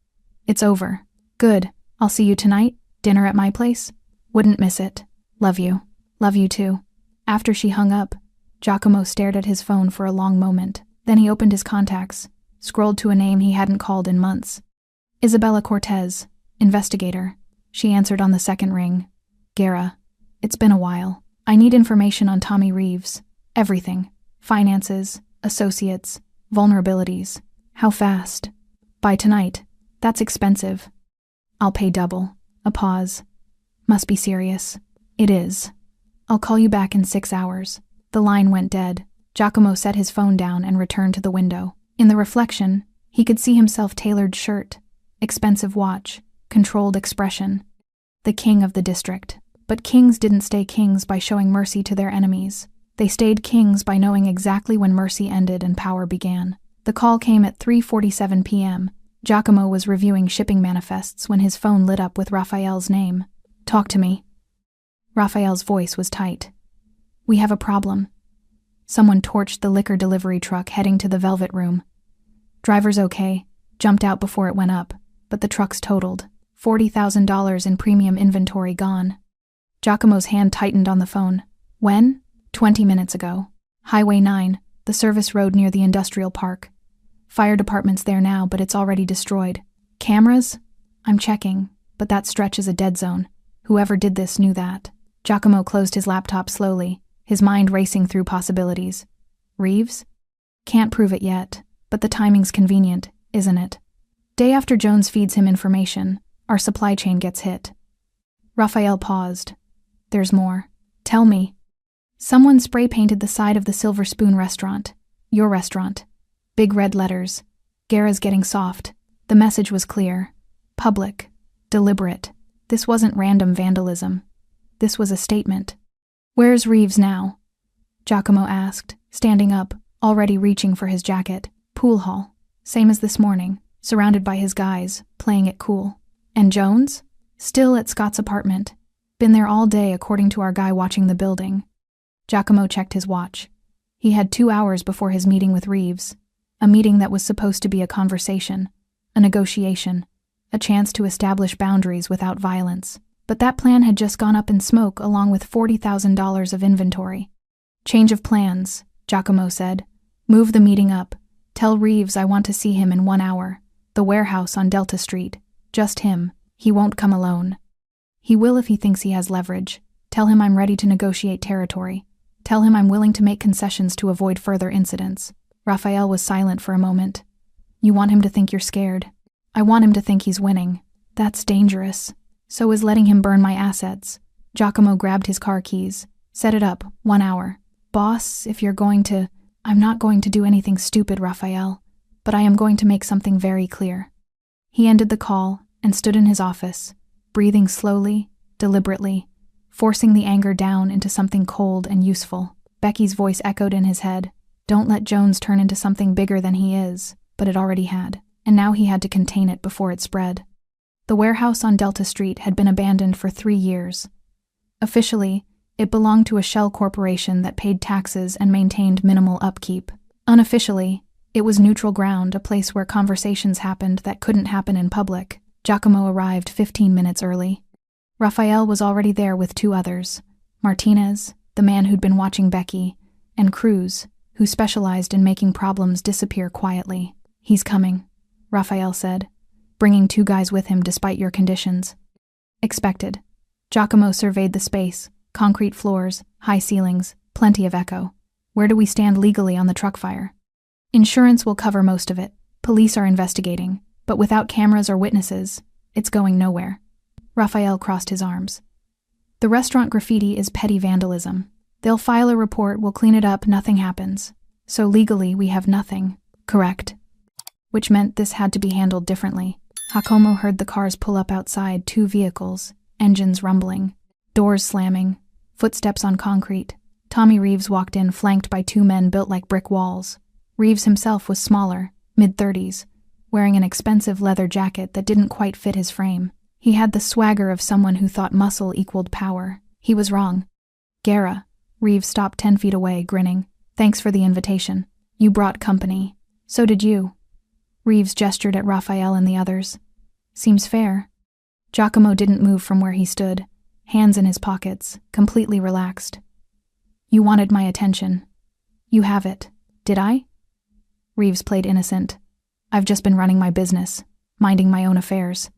It's over. Good. I'll see you tonight. Dinner at my place? Wouldn't miss it. Love you. Love you too. After she hung up, Giacomo stared at his phone for a long moment. Then he opened his contacts, scrolled to a name he hadn't called in months. Isabella Cortez, investigator. She answered on the second ring. Guerra. It's been a while. I need information on Tommy Reeves. Everything. Finances, associates, vulnerabilities. How fast? By tonight. That's expensive. I'll pay double. A pause. Must be serious. It is. I'll call you back in 6 hours. The line went dead. Giacomo set his phone down and returned to the window. In the reflection, he could see himself: tailored shirt, expensive watch, controlled expression. The king of the district. But kings didn't stay kings by showing mercy to their enemies. They stayed kings by knowing exactly when mercy ended and power began. The call came at 3:47 p.m. Giacomo was reviewing shipping manifests when his phone lit up with Raphael's name. Talk to me. Raphael's voice was tight. We have a problem. Someone torched the liquor delivery truck heading to the Velvet Room. Driver's okay, jumped out before it went up, but the truck's totaled. $40,000 in premium inventory gone. Giacomo's hand tightened on the phone. When? 20 minutes ago. Highway 9, the service road near the industrial park. Fire department's there now, but it's already destroyed. Cameras? I'm checking, but that stretch is a dead zone. Whoever did this knew that. Giacomo closed his laptop slowly, his mind racing through possibilities. Reeves? Can't prove it yet, but the timing's convenient, isn't it? Day after Jones feeds him information, our supply chain gets hit. Raphael paused. There's more. Tell me. Someone spray-painted the side of the Silver Spoon restaurant. Your restaurant. Big red letters. Guerra's getting soft. The message was clear. Public. Deliberate. This wasn't random vandalism. This was a statement. Where's Reeves now? Giacomo asked, standing up, already reaching for his jacket. Pool hall. Same as this morning, surrounded by his guys, playing it cool. And Jones? Still at Scott's apartment. Been there all day according to our guy watching the building. Giacomo checked his watch. He had 2 hours before his meeting with Reeves. A meeting that was supposed to be a conversation, a negotiation, a chance to establish boundaries without violence. But that plan had just gone up in smoke along with $40,000 of inventory. Change of plans, Giacomo said. Move the meeting up. Tell Reeves I want to see him in 1 hour. The warehouse on Delta Street. Just him. He won't come alone. He will if he thinks he has leverage. Tell him I'm ready to negotiate territory. Tell him I'm willing to make concessions to avoid further incidents. Raphael was silent for a moment. You want him to think you're scared. I want him to think he's winning. That's dangerous. So is letting him burn my assets. Giacomo grabbed his car keys. Set it up. 1 hour. Boss, if you're going to... I'm not going to do anything stupid, Raphael. But I am going to make something very clear. He ended the call and stood in his office, breathing slowly, deliberately, forcing the anger down into something cold and useful. Becky's voice echoed in his head. Don't let Jones turn into something bigger than he is, but it already had, and now he had to contain it before it spread. The warehouse on Delta Street had been abandoned for 3 years. Officially, it belonged to a shell corporation that paid taxes and maintained minimal upkeep. Unofficially, it was neutral ground, a place where conversations happened that couldn't happen in public. Giacomo arrived 15 minutes early. Raphael was already there with 2 others. Martinez, the man who'd been watching Becky, and Cruz, who specialized in making problems disappear quietly. "He's coming," Raphael said, bringing 2 guys with him despite your conditions. Expected. Giacomo surveyed the space, concrete floors, high ceilings, plenty of echo. "Where do we stand legally on the truck fire?" "Insurance will cover most of it. Police are investigating, but without cameras or witnesses, it's going nowhere." Raphael crossed his arms. "The restaurant graffiti is petty vandalism. They'll file a report, we'll clean it up, nothing happens. So legally, we have nothing." "Correct." Which meant this had to be handled differently. Giacomo heard the cars pull up outside, 2 vehicles, engines rumbling, doors slamming, footsteps on concrete. Tommy Reeves walked in, flanked by 2 men built like brick walls. Reeves himself was smaller, mid-30s, wearing an expensive leather jacket that didn't quite fit his frame. He had the swagger of someone who thought muscle equaled power. He was wrong. "Guerra." Reeves stopped 10 feet away, grinning. "Thanks for the invitation. You brought company." "So did you." Reeves gestured at Raphael and the others. "Seems fair." Giacomo didn't move from where he stood, hands in his pockets, completely relaxed. "You wanted my attention. You have it. Did I?" Reeves played innocent. "I've just been running my business, minding my own affairs."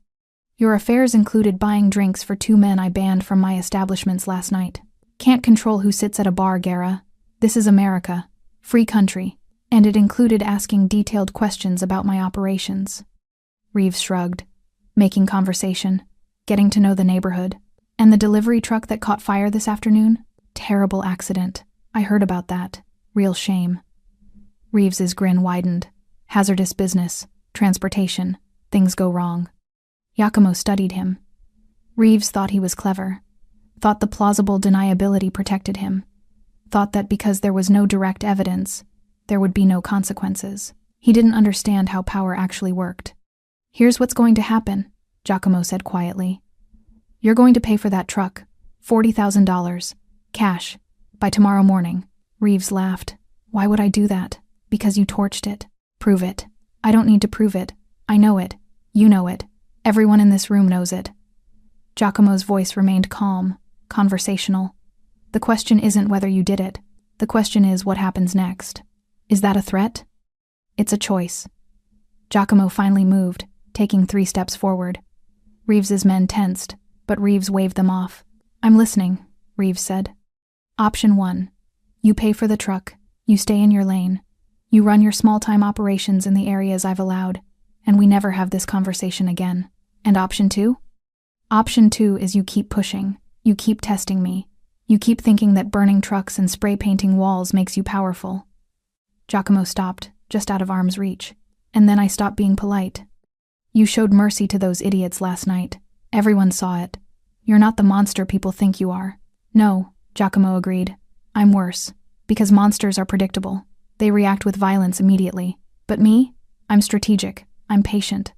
"Your affairs included buying drinks for 2 men I banned from my establishments last night. Can't control who sits at a bar, Guerra. This is America. Free country. And it included asking detailed questions about my operations." Reeves shrugged. "Making conversation. Getting to know the neighborhood. And the delivery truck that caught fire this afternoon? Terrible accident. I heard about that. Real shame." Reeves's grin widened. "Hazardous business. Transportation. Things go wrong." Giacomo studied him. Reeves thought he was clever. Thought the plausible deniability protected him. Thought that because there was no direct evidence, there would be no consequences. He didn't understand how power actually worked. "Here's what's going to happen," Giacomo said quietly. "You're going to pay for that truck. $40,000. Cash. By tomorrow morning." Reeves laughed. "Why would I do that?" "Because you torched it." "Prove it." "I don't need to prove it. I know it. You know it. Everyone in this room knows it." Giacomo's voice remained calm, conversational. "The question isn't whether you did it. The question is what happens next. Is that a threat?" "It's a choice." Giacomo finally moved, taking 3 steps forward. Reeves's men tensed, but Reeves waved them off. "I'm listening," Reeves said. "Option 1. You pay for the truck. You stay in your lane. You run your small-time operations in the areas I've allowed, and we never have this conversation again. And option 2? Option 2 is you keep pushing. You keep testing me. You keep thinking that burning trucks and spray painting walls makes you powerful." Giacomo stopped, just out of arm's reach. "And then I stopped being polite. You showed mercy to those idiots last night. Everyone saw it. You're not the monster people think you are." "No," Giacomo agreed. "I'm worse. Because monsters are predictable. They react with violence immediately. But me? I'm strategic. I'm patient.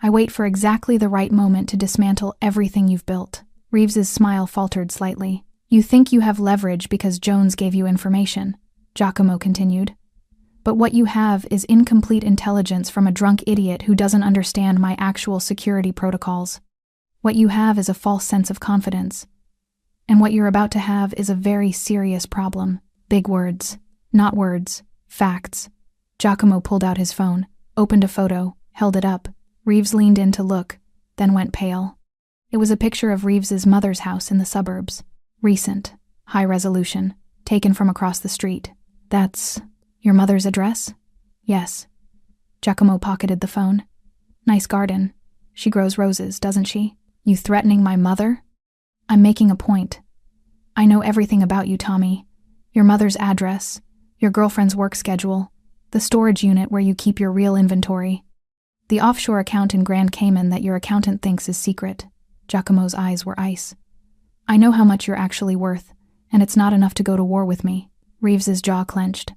I wait for exactly the right moment to dismantle everything you've built." Reeves's smile faltered slightly. "You think you have leverage because Jones gave you information," Giacomo continued. "But what you have is incomplete intelligence from a drunk idiot who doesn't understand my actual security protocols. What you have is a false sense of confidence. And what you're about to have is a very serious problem. Big words. Not words. Facts." Giacomo pulled out his phone, opened a photo, held it up. Reeves leaned in to look, then went pale. It was a picture of Reeves's mother's house in the suburbs. Recent. High resolution. Taken from across the street. "That's your mother's address?" "Yes." Giacomo pocketed the phone. "Nice garden. She grows roses, doesn't she?" "You threatening my mother?" "I'm making a point. I know everything about you, Tommy. Your mother's address, your girlfriend's work schedule, the storage unit where you keep your real inventory, the offshore account in Grand Cayman that your accountant thinks is secret." Giacomo's eyes were ice. "I know how much you're actually worth, and it's not enough to go to war with me." Reeves's jaw clenched.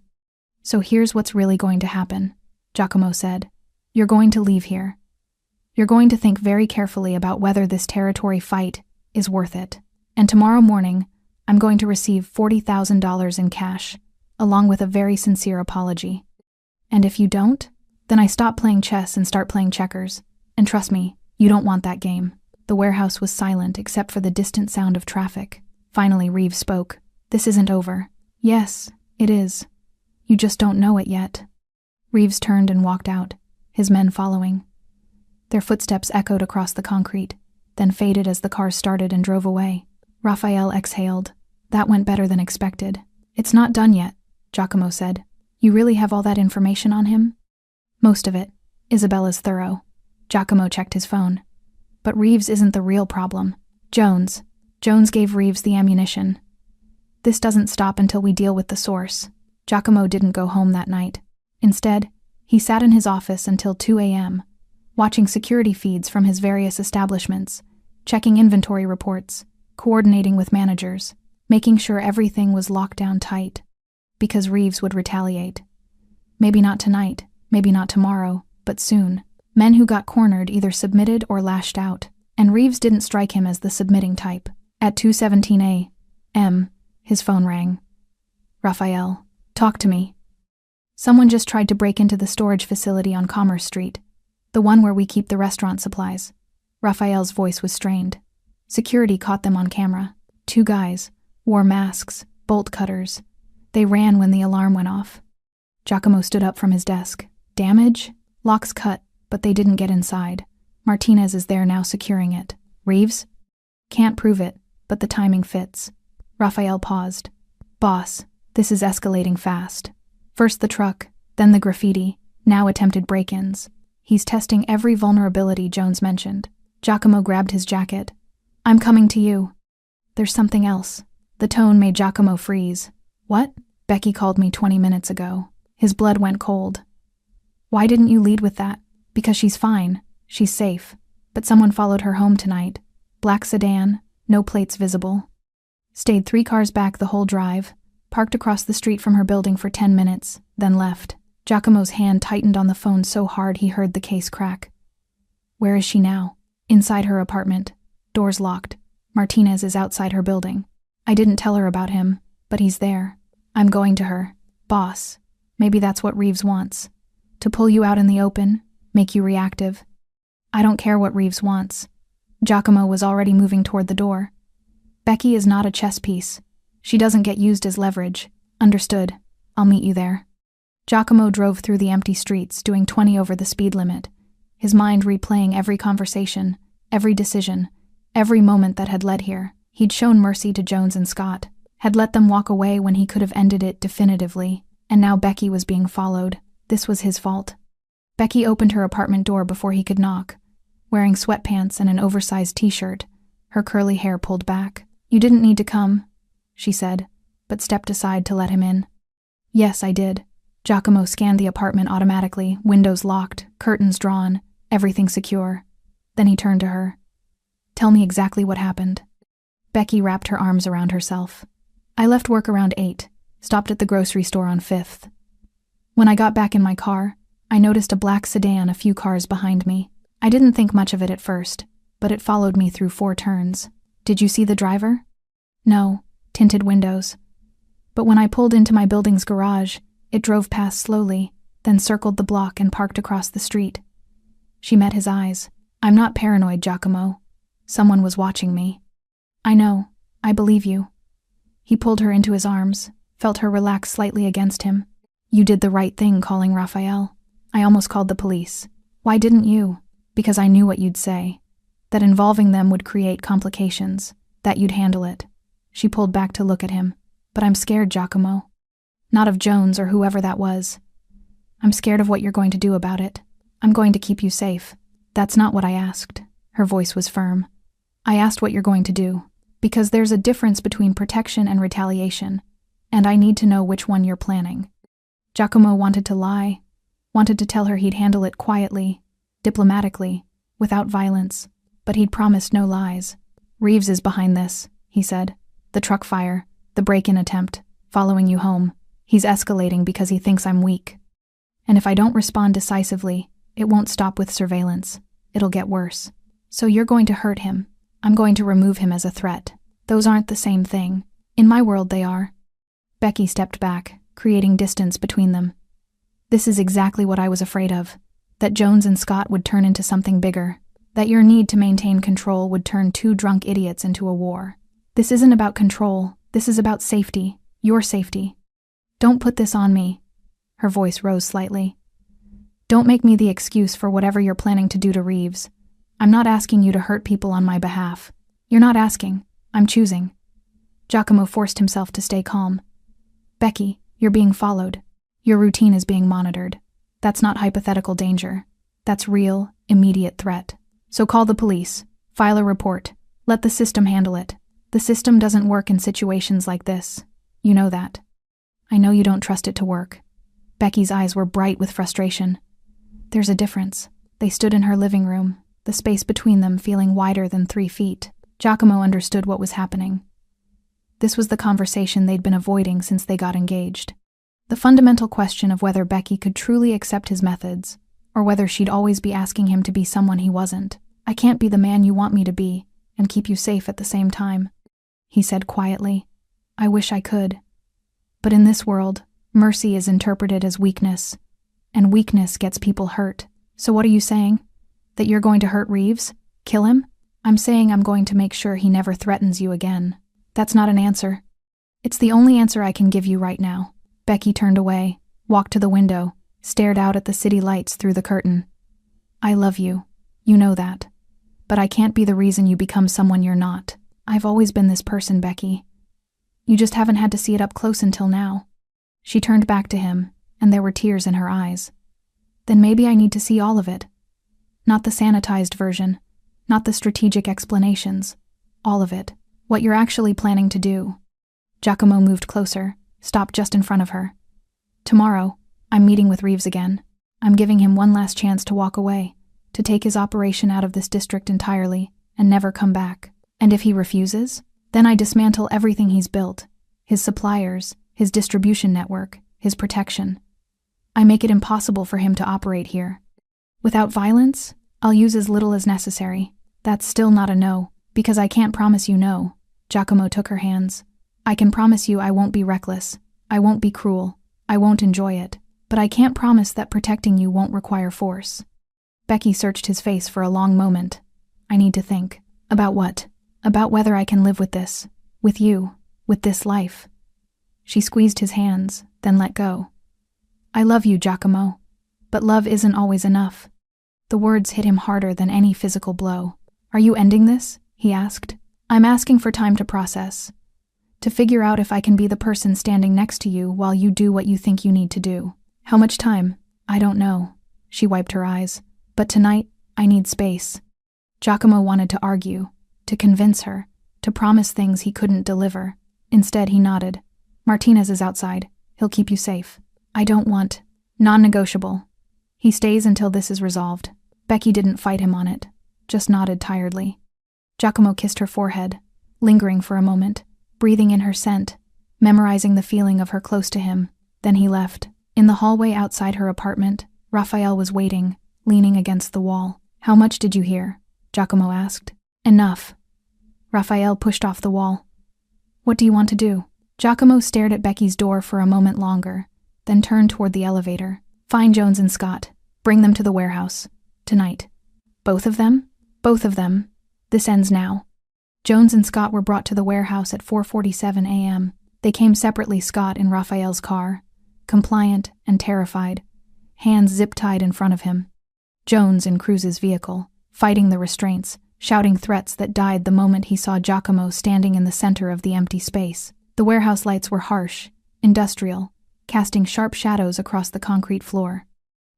"So here's what's really going to happen," Giacomo said. "You're going to leave here. You're going to think very carefully about whether this territory fight is worth it. And tomorrow morning, I'm going to receive $40,000 in cash, along with a very sincere apology. And if you don't, then I stop playing chess and start playing checkers. And trust me, you don't want that game." The warehouse was silent except for the distant sound of traffic. Finally, Reeves spoke. This isn't over. Yes, it is. You just don't know it yet. Reeves turned and walked out, his men following. Their footsteps echoed across the concrete, then faded as the car started and drove away. Raphael exhaled. That went better than expected. It's not done yet, Giacomo said. You really have all that information on him? Most of it. Isabella's thorough. Giacomo checked his phone. But Reeves isn't the real problem. Jones. Jones gave Reeves the ammunition. This doesn't stop until we deal with the source. Giacomo didn't go home that night. Instead, he sat in his office until 2 a.m., watching security feeds from his various establishments, checking inventory reports, coordinating with managers, making sure everything was locked down tight. Because Reeves would retaliate. Maybe not tonight, maybe not tomorrow, but soon. Men who got cornered either submitted or lashed out, and Reeves didn't strike him as the submitting type. At 2:17 a.m., his phone rang. Raphael, talk to me. Someone just tried to break into the storage facility on Commerce Street, the one where we keep the restaurant supplies. Raphael's voice was strained. Security caught them on camera. 2 guys, wore masks, bolt cutters. They ran when the alarm went off. Giacomo stood up from his desk. Damage? Locks cut, but they didn't get inside. Martinez is there now securing it. Reeves? Can't prove it, but the timing fits. Raphael paused. Boss, this is escalating fast. First the truck, then the graffiti, now attempted break-ins. He's testing every vulnerability Jones mentioned. Giacomo grabbed his jacket. I'm coming to you. There's something else. The tone made Giacomo freeze. What? Becky called me 20 minutes ago. His blood went cold. Why didn't you lead with that? Because she's fine. She's safe. But someone followed her home tonight. Black sedan, no plates visible. Stayed 3 cars back the whole drive, parked across the street from her building for 10 minutes, then left. Giacomo's hand tightened on the phone so hard he heard the case crack. Where is she now? Inside her apartment. Doors locked. Martinez is outside her building. I didn't tell her about him, but he's there. I'm going to her. Boss, maybe that's what Reeves wants. To pull you out in the open, make you reactive. I don't care what Reeves wants. Giacomo was already moving toward the door. Becky is not a chess piece. She doesn't get used as leverage. Understood. I'll meet you there. Giacomo drove through the empty streets, doing 20 over the speed limit, his mind replaying every conversation, every decision, every moment that had led here. He'd shown mercy to Jones and Scott, had let them walk away when he could have ended it definitively, and now Becky was being followed. This was his fault. Becky opened her apartment door before he could knock, wearing sweatpants and an oversized t-shirt, her curly hair pulled back. You didn't need to come, she said, but stepped aside to let him in. Yes, I did. Giacomo scanned the apartment automatically, windows locked, curtains drawn, everything secure. Then he turned to her. Tell me exactly what happened. Becky wrapped her arms around herself. I left work around 8, stopped at the grocery store on 5th. When I got back in my car, I noticed a black sedan a few cars behind me. I didn't think much of it at first, but it followed me through 4 turns. Did you see the driver? No, tinted windows. But when I pulled into my building's garage, it drove past slowly, then circled the block and parked across the street. She met his eyes. I'm not paranoid, Giacomo. Someone was watching me. I know. I believe you. He pulled her into his arms, felt her relax slightly against him. You did the right thing calling Raphael. I almost called the police. Why didn't you? Because I knew what you'd say. That involving them would create complications. That you'd handle it. She pulled back to look at him. But I'm scared, Giacomo. Not of Jones or whoever that was. I'm scared of what you're going to do about it. I'm going to keep you safe. That's not what I asked. Her voice was firm. I asked what you're going to do. Because there's a difference between protection and retaliation. And I need to know which one you're planning. Giacomo wanted to lie. Wanted to tell her he'd handle it quietly, diplomatically, without violence. But he'd promised no lies. Reeves is behind this, he said. The truck fire, the break-in attempt, following you home. He's escalating because he thinks I'm weak. And if I don't respond decisively, it won't stop with surveillance. It'll get worse. So you're going to hurt him. I'm going to remove him as a threat. Those aren't the same thing. In my world they are. Becky stepped back, creating distance between them. This is exactly what I was afraid of. That Jones and Scott would turn into something bigger. That your need to maintain control would turn 2 drunk idiots into a war. This isn't about control. This is about safety. Your safety. Don't put this on me. Her voice rose slightly. Don't make me the excuse for whatever you're planning to do to Reeves. I'm not asking you to hurt people on my behalf. You're not asking. I'm choosing. Giacomo forced himself to stay calm. Becky, you're being followed. Your routine is being monitored. That's not hypothetical danger. That's real, immediate threat. So call the police. File a report. Let the system handle it. The system doesn't work in situations like this. You know that. I know you don't trust it to work. Becky's eyes were bright with frustration. There's a difference. They stood in her living room, the space between them feeling wider than 3 feet. Giacomo understood what was happening. This was the conversation they'd been avoiding since they got engaged. The fundamental question of whether Becky could truly accept his methods, or whether she'd always be asking him to be someone he wasn't. I can't be the man you want me to be, and keep you safe at the same time, he said quietly. I wish I could. But in this world, mercy is interpreted as weakness, and weakness gets people hurt. So what are you saying? That you're going to hurt Reeves? Kill him? I'm saying I'm going to make sure he never threatens you again. That's not an answer. It's the only answer I can give you right now. Becky turned away, walked to the window, stared out at the city lights through the curtain. I love you. You know that. But I can't be the reason you become someone you're not. I've always been this person, Becky. You just haven't had to see it up close until now. She turned back to him, and there were tears in her eyes. Then maybe I need to see all of it. Not the sanitized version, not the strategic explanations. All of it. What you're actually planning to do. Giacomo moved closer, stopped just in front of her. Tomorrow, I'm meeting with Reeves again. I'm giving him one last chance to walk away, to take his operation out of this district entirely, and never come back. And if he refuses, then I dismantle everything he's built, his suppliers, his distribution network, his protection. I make it impossible for him to operate here. Without violence, I'll use as little as necessary. That's still not a no, because I can't promise you no. Giacomo took her hands. I can promise you I won't be reckless. I won't be cruel. I won't enjoy it. But I can't promise that protecting you won't require force. Becky searched his face for a long moment. I need to think. About what? About whether I can live with this. With you. With this life. She squeezed his hands, then let go. I love you, Giacomo. But love isn't always enough. The words hit him harder than any physical blow. Are you ending this? He asked. I'm asking for time to process. To figure out if I can be the person standing next to you while you do what you think you need to do. How much time? I don't know. She wiped her eyes. But tonight, I need space. Giacomo wanted to argue, to convince her, to promise things he couldn't deliver. Instead, he nodded. Martinez is outside. He'll keep you safe. I don't want. Non-negotiable. He stays until this is resolved. Becky didn't fight him on it, just nodded tiredly. Giacomo kissed her forehead, lingering for a moment, breathing in her scent, memorizing the feeling of her close to him. Then he left. In the hallway outside her apartment, Raphael was waiting, leaning against the wall. How much did you hear? Giacomo asked. Enough. Raphael pushed off the wall. What do you want to do? Giacomo stared at Becky's door for a moment longer, then turned toward the elevator. Find Jones and Scott. Bring them to the warehouse. Tonight. Both of them? Both of them. This ends now. Jones and Scott were brought to the warehouse at 4:47 a.m. They came separately, Scott in Raphael's car, compliant and terrified, hands zip-tied in front of him. Jones in Cruz's vehicle, fighting the restraints, shouting threats that died the moment he saw Giacomo standing in the center of the empty space. The warehouse lights were harsh, industrial, casting sharp shadows across the concrete floor.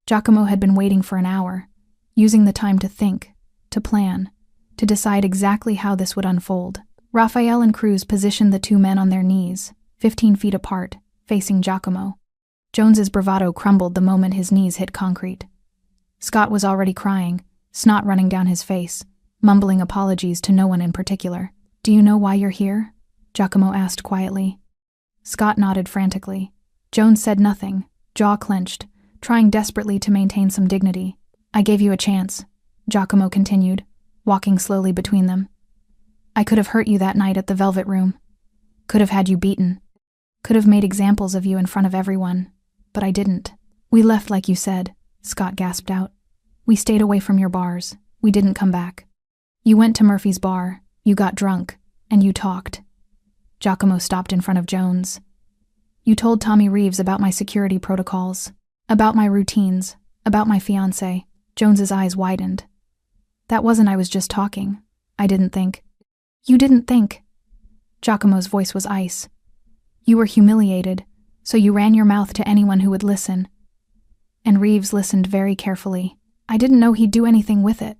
Giacomo had been waiting for an hour, using the time to think, to plan, to decide exactly how this would unfold. Raphael and Cruz positioned the two men on their knees, 15 feet apart, facing Giacomo. Jones's bravado crumbled the moment his knees hit concrete. Scott was already crying, snot running down his face, mumbling apologies to no one in particular. Do you know why you're here? Giacomo asked quietly. Scott nodded frantically. Jones said nothing, jaw clenched, trying desperately to maintain some dignity. I gave you a chance, Giacomo continued, walking slowly between them. I could have hurt you that night at the Velvet Room. Could have had you beaten. Could have made examples of you in front of everyone. But I didn't. We left like you said, Scott gasped out. We stayed away from your bars. We didn't come back. You went to Murphy's bar, you got drunk, and you talked. Giacomo stopped in front of Jones. You told Tommy Reeves about my security protocols, about my routines, about my fiancé. Jones's eyes widened. That wasn't I was just talking. I didn't think. You didn't think. Giacomo's voice was ice. You were humiliated, so you ran your mouth to anyone who would listen. And Reeves listened very carefully. I didn't know he'd do anything with it.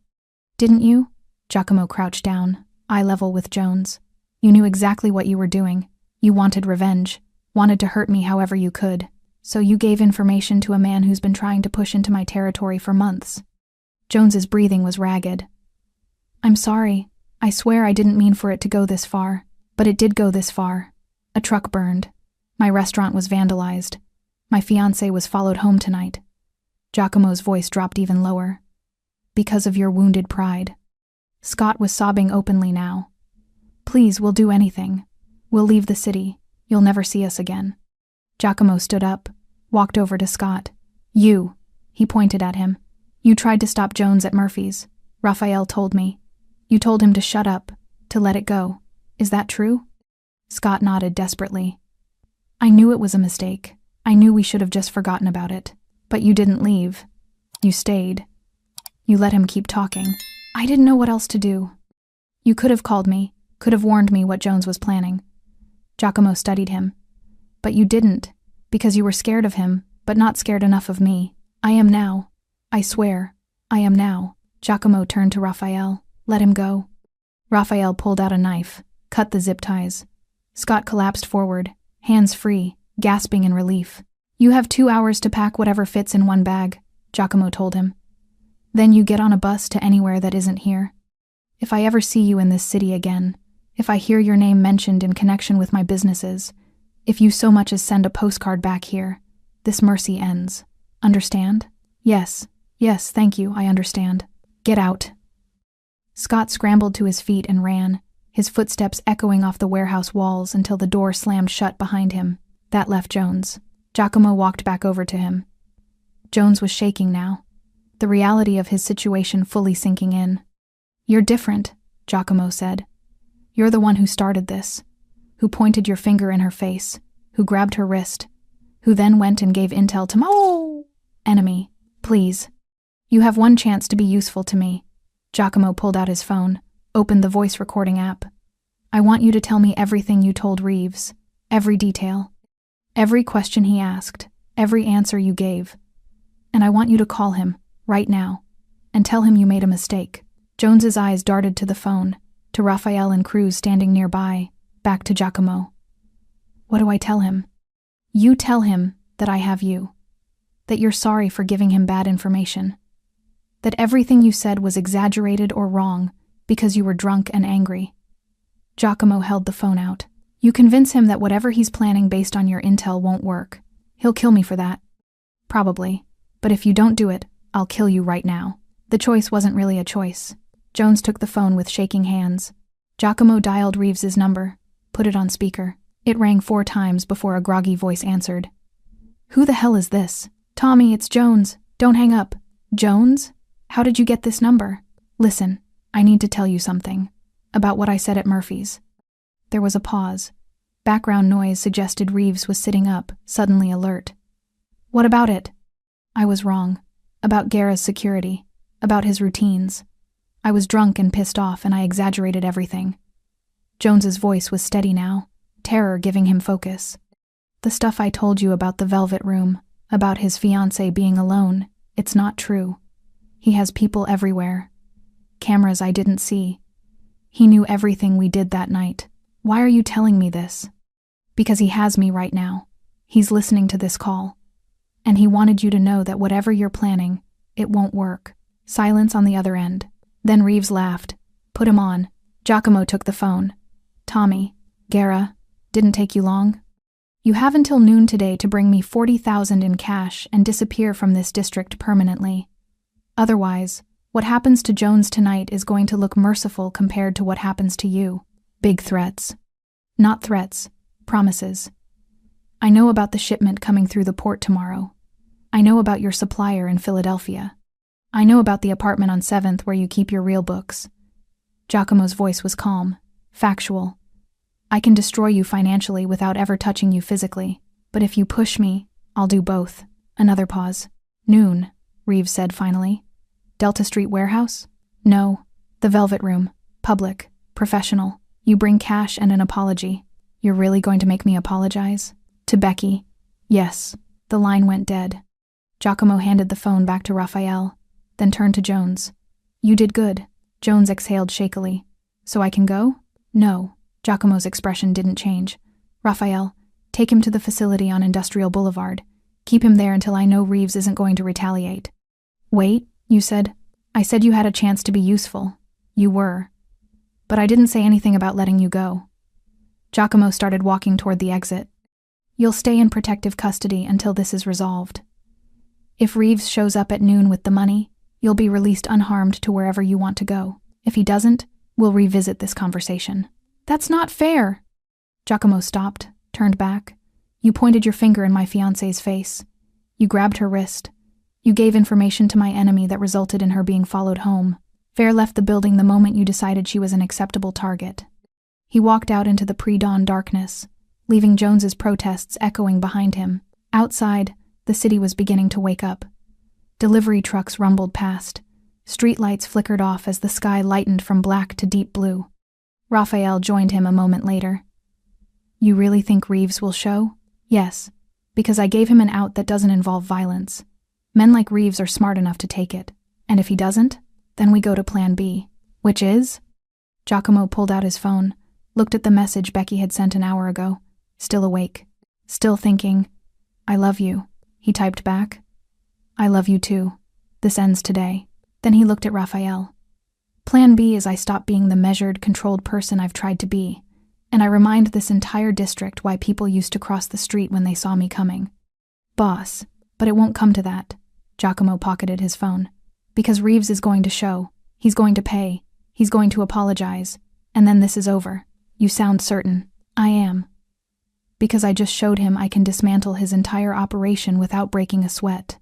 Didn't you? Giacomo crouched down, eye level with Jones. You knew exactly what you were doing. You wanted revenge, wanted to hurt me however you could. So you gave information to a man who's been trying to push into my territory for months. Jones's breathing was ragged. I'm sorry. I swear I didn't mean for it to go this far. But it did go this far. A truck burned. My restaurant was vandalized. My fiancé was followed home tonight. Giacomo's voice dropped even lower. Because of your wounded pride. Scott was sobbing openly now. Please, we'll do anything. We'll leave the city. You'll never see us again. Giacomo stood up, walked over to Scott. You, he pointed at him. You tried to stop Jones at Murphy's. Raphael told me. You told him to shut up, to let it go. Is that true? Scott nodded desperately. I knew it was a mistake. I knew we should have just forgotten about it. But you didn't leave. You stayed. You let him keep talking. I didn't know what else to do. You could have called me, could have warned me what Jones was planning. Giacomo studied him. But you didn't, because you were scared of him, but not scared enough of me. I am now. I swear, I am now. Giacomo turned to Raphael. Let him go. Raphael pulled out a knife, cut the zip ties. Scott collapsed forward, hands free, gasping in relief. You have 2 hours to pack whatever fits in one bag, Giacomo told him. Then you get on a bus to anywhere that isn't here. If I ever see you in this city again, if I hear your name mentioned in connection with my businesses, if you so much as send a postcard back here, this mercy ends. Understand? Yes, thank you, I understand. Get out. Scott scrambled to his feet and ran, his footsteps echoing off the warehouse walls until the door slammed shut behind him. That left Jones. Giacomo walked back over to him. Jones was shaking now, the reality of his situation fully sinking in. You're different, Giacomo said. You're the one who started this, who pointed your finger in her face, who grabbed her wrist, who then went and gave intel to my enemy. Please. You have one chance to be useful to me. Giacomo pulled out his phone, opened the voice recording app. I want you to tell me everything you told Reeves, every detail, every question he asked, every answer you gave. And I want you to call him, right now, and tell him you made a mistake. Jones's eyes darted to the phone, to Raphael and Cruz standing nearby, back to Giacomo. What do I tell him? You tell him that I have you, that you're sorry for giving him bad information, that everything you said was exaggerated or wrong because you were drunk and angry. Giacomo held the phone out. You convince him that whatever he's planning based on your intel won't work. He'll kill me for that. Probably. But if you don't do it, I'll kill you right now. The choice wasn't really a choice. Jones took the phone with shaking hands. Giacomo dialed Reeves's number, put it on speaker. It rang 4 times before a groggy voice answered. Who the hell is this? Tommy, it's Jones. Don't hang up. Jones? How did you get this number? Listen, I need to tell you something. About what I said at Murphy's. There was a pause. Background noise suggested Reeves was sitting up, suddenly alert. What about it? I was wrong. About Guerra's security. About his routines. I was drunk and pissed off and I exaggerated everything. Jones's voice was steady now, terror giving him focus. The stuff I told you about the Velvet Room, about his fiancée being alone, it's not true. He has people everywhere. Cameras I didn't see. He knew everything we did that night. Why are you telling me this? Because he has me right now. He's listening to this call. And he wanted you to know that whatever you're planning, it won't work. Silence on the other end. Then Reeves laughed. Put him on. Giacomo took the phone. Tommy, Guerra, didn't take you long? You have until noon today to bring me 40,000 in cash and disappear from this district permanently. Otherwise, what happens to Jones tonight is going to look merciful compared to what happens to you. Big threats. Not threats, promises. I know about the shipment coming through the port tomorrow. I know about your supplier in Philadelphia. I know about the apartment on 7th where you keep your real books. Giacomo's voice was calm, factual. I can destroy you financially without ever touching you physically, but if you push me, I'll do both. Another pause. Noon, Reeves said finally. Delta Street warehouse? No. The Velvet Room. Public. Professional. You bring cash and an apology. You're really going to make me apologize? To Becky. Yes. The line went dead. Giacomo handed the phone back to Raphael, then turned to Jones. You did good. Jones exhaled shakily. So I can go? No. Giacomo's expression didn't change. Raphael, take him to the facility on Industrial Boulevard. Keep him there until I know Reeves isn't going to retaliate. Wait, you said? I said you had a chance to be useful. You were. But I didn't say anything about letting you go. Giacomo started walking toward the exit. You'll stay in protective custody until this is resolved. If Reeves shows up at noon with the money, you'll be released unharmed to wherever you want to go. If he doesn't, we'll revisit this conversation. That's not fair. Giacomo stopped, turned back. You pointed your finger in my fiancée's face. You grabbed her wrist. You gave information to my enemy that resulted in her being followed home. Fair left the building the moment you decided she was an acceptable target. He walked out into the pre-dawn darkness, leaving Jones's protests echoing behind him. Outside, the city was beginning to wake up. Delivery trucks rumbled past. Streetlights flickered off as the sky lightened from black to deep blue. Raphael joined him a moment later. You really think Reeves will show? Yes, because I gave him an out that doesn't involve violence. Men like Reeves are smart enough to take it. And if he doesn't, then we go to plan B, which is? Giacomo pulled out his phone, looked at the message Becky had sent an hour ago. Still awake. Still thinking. I love you. He typed back. I love you too. This ends today. Then he looked at Raphael. Plan B is I stop being the measured, controlled person I've tried to be, and I remind this entire district why people used to cross the street when they saw me coming. Boss, but it won't come to that. Giacomo pocketed his phone. Because Reeves is going to show. He's going to pay. He's going to apologize. And then this is over. You sound certain. I am. Because I just showed him I can dismantle his entire operation without breaking a sweat.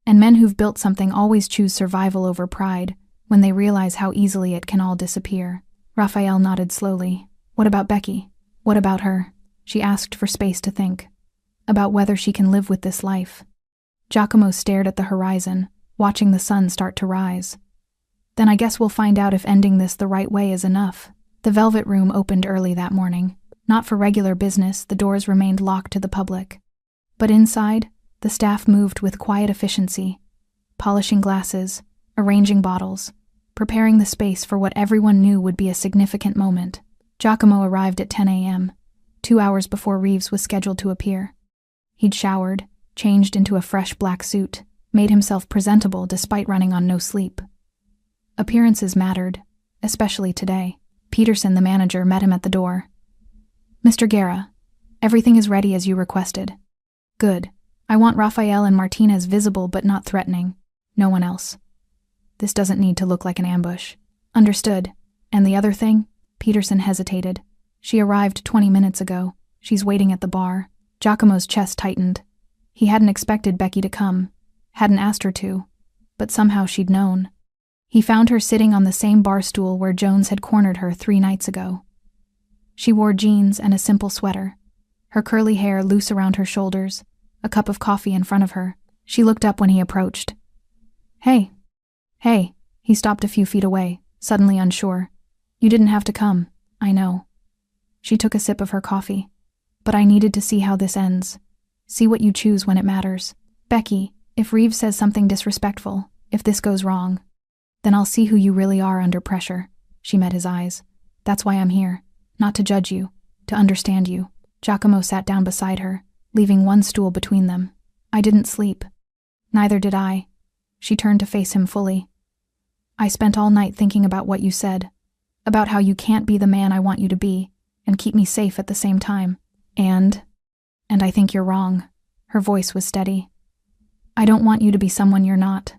And men who've built something always choose survival over pride when they realize how easily it can all disappear. Raphael nodded slowly. What about Becky? What about her? She asked for space to think. About whether she can live with this life. Giacomo stared at the horizon, watching the sun start to rise. Then I guess we'll find out if ending this the right way is enough. The Velvet Room opened early that morning. Not for regular business, the doors remained locked to the public. But inside, the staff moved with quiet efficiency, polishing glasses, arranging bottles, preparing the space for what everyone knew would be a significant moment. Giacomo arrived at 10 a.m., 2 hours before Reeves was scheduled to appear. He'd showered, changed into a fresh black suit, made himself presentable despite running on no sleep. Appearances mattered, especially today. Peterson, the manager, met him at the door. Mr. Guerra, everything is ready as you requested. Good. I want Raphael and Martinez visible but not threatening. No one else. This doesn't need to look like an ambush. Understood. And the other thing? Peterson hesitated. She arrived 20 minutes ago. She's waiting at the bar. Giacomo's chest tightened. He hadn't expected Becky to come. Hadn't asked her to. But somehow she'd known. He found her sitting on the same bar stool where Jones had cornered her 3 nights ago. She wore jeans and a simple sweater, her curly hair loose around her shoulders, a cup of coffee in front of her. She looked up when he approached. Hey. Hey. He stopped a few feet away, suddenly unsure. You didn't have to come. I know. She took a sip of her coffee. But I needed to see how this ends. See what you choose when it matters. Becky, if Reeves says something disrespectful, if this goes wrong, then I'll see who you really are under pressure. She met his eyes. That's why I'm here. Not to judge you, to understand you. Giacomo sat down beside her, leaving one stool between them. I didn't sleep. Neither did I. She turned to face him fully. I spent all night thinking about what you said, about how you can't be the man I want you to be, and keep me safe at the same time. And I think you're wrong. Her voice was steady. I don't want you to be someone you're not.